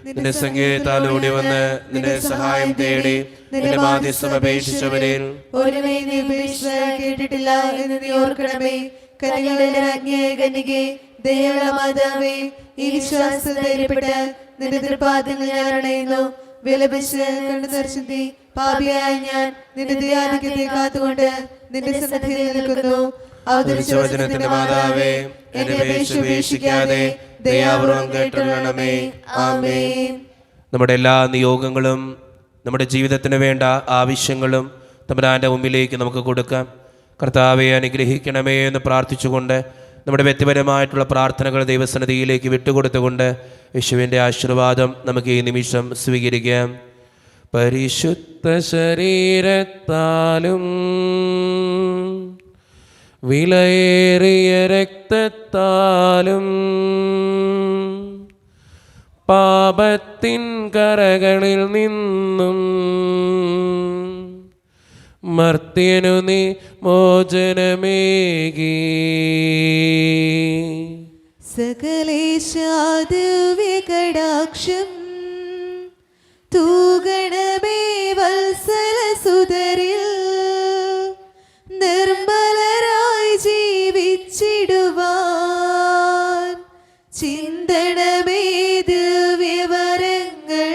നിന്റെ സംഗീതത്താലൂടെ വന്ന് നിന്റെ സഹായം തേടി നിന്റെ മാധ്യസ്ഥം അപേക്ഷിച്ചവരിൽ ഒരുവേ നീ കേട്ടിട്ടില്ല എന്ന് നീ ഓർക്കണമേ. കന്യകളുടെ രാജ്ഞിയായ കന്യകേ, ദയയുള്ള മാതാവേ, ഈ വിശ്വാസം ധൈര്യപ്പെട്ട് നിന്റെ തൃപ്പാദങ്ങൾ ഞാൻ അണയുന്നു. വിലപിച്ച് കണ്ണു ദർശിത്തി പാപിയായ ഞാൻ നിന്റെ ദയാധിക്യത്തെ കാത്തുകൊണ്ട് നിന്റെ സന്നിധിയിൽ നിൽക്കുന്നു. അവതരിച്ച വചനത്തിന്റെ മാതാവേ, എന്നെ ഉപേക്ഷിക്കാതെ ദയാപൂർവം കേട്ടുകൊള്ളണമേ. ആമേൻ. നമ്മുടെ എല്ലാ നിയോഗങ്ങളും നമ്മുടെ ജീവിതത്തിന് വേണ്ട ആവശ്യങ്ങളും തമ്പുരാൻ്റെ മുമ്പിലേക്ക് നമുക്ക് കൊടുക്കാം. കർത്താവെ അനുഗ്രഹിക്കണമേ എന്ന് പ്രാർത്ഥിച്ചുകൊണ്ട് നമ്മുടെ വ്യക്തിപരമായിട്ടുള്ള പ്രാർത്ഥനകൾ ദൈവസന്നിധിയിലേക്ക് വിട്ടുകൊടുത്തുകൊണ്ട് യേശുവിൻ്റെ ആശീർവാദം നമുക്ക് ഈ നിമിഷം സ്വീകരിക്കാം. പരിശുദ്ധ ശരീരത്താലും വിലയേറിയ രക്തത്താലും പാപത്തിൻ കരകളിൽ നിന്നും മർത്യനു നീ മോചനമേകി. സകലേശാദിവ്യകടാക്ഷം തൂഗണമേ വത്സലസുതരിൽ, നിർമ്മലരായി ജീവിച്ചിടുവാൻ ചിന്തണമേ ദിവ്യവരങ്ങൾ.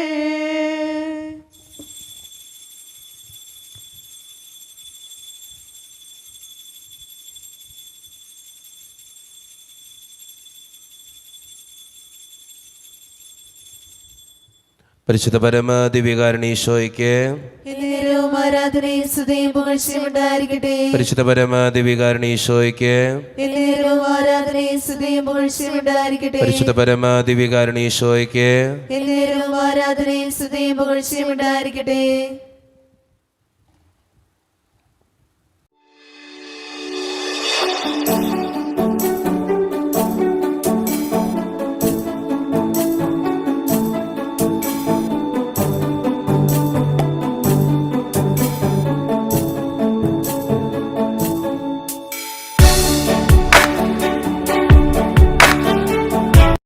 പരിശുദ്ധ പരമ ദിവ്യകാരുണ്യീശോയ്ക്ക് എന്നേരവും ആരാധനയും സ്തുതിയും പുകഴ്ചയും ഉണ്ടായിരിക്കട്ടെ. പരിശുദ്ധ പരമ ദിവ്യകാരുണ്യീശോയ്ക്ക് എന്നേരവും ആരാധനയും സ്തുതിയും പുകഴ്ചയും ഉണ്ടായിരിക്കട്ടെ. പരിശുദ്ധ പരമ ദിവ്യകാരുണ്യീശോയ്ക്ക് എന്നേരവും ആരാധനയും സ്തുതിയും പുകഴ്ചയും ഉണ്ടായിരിക്കട്ടെ.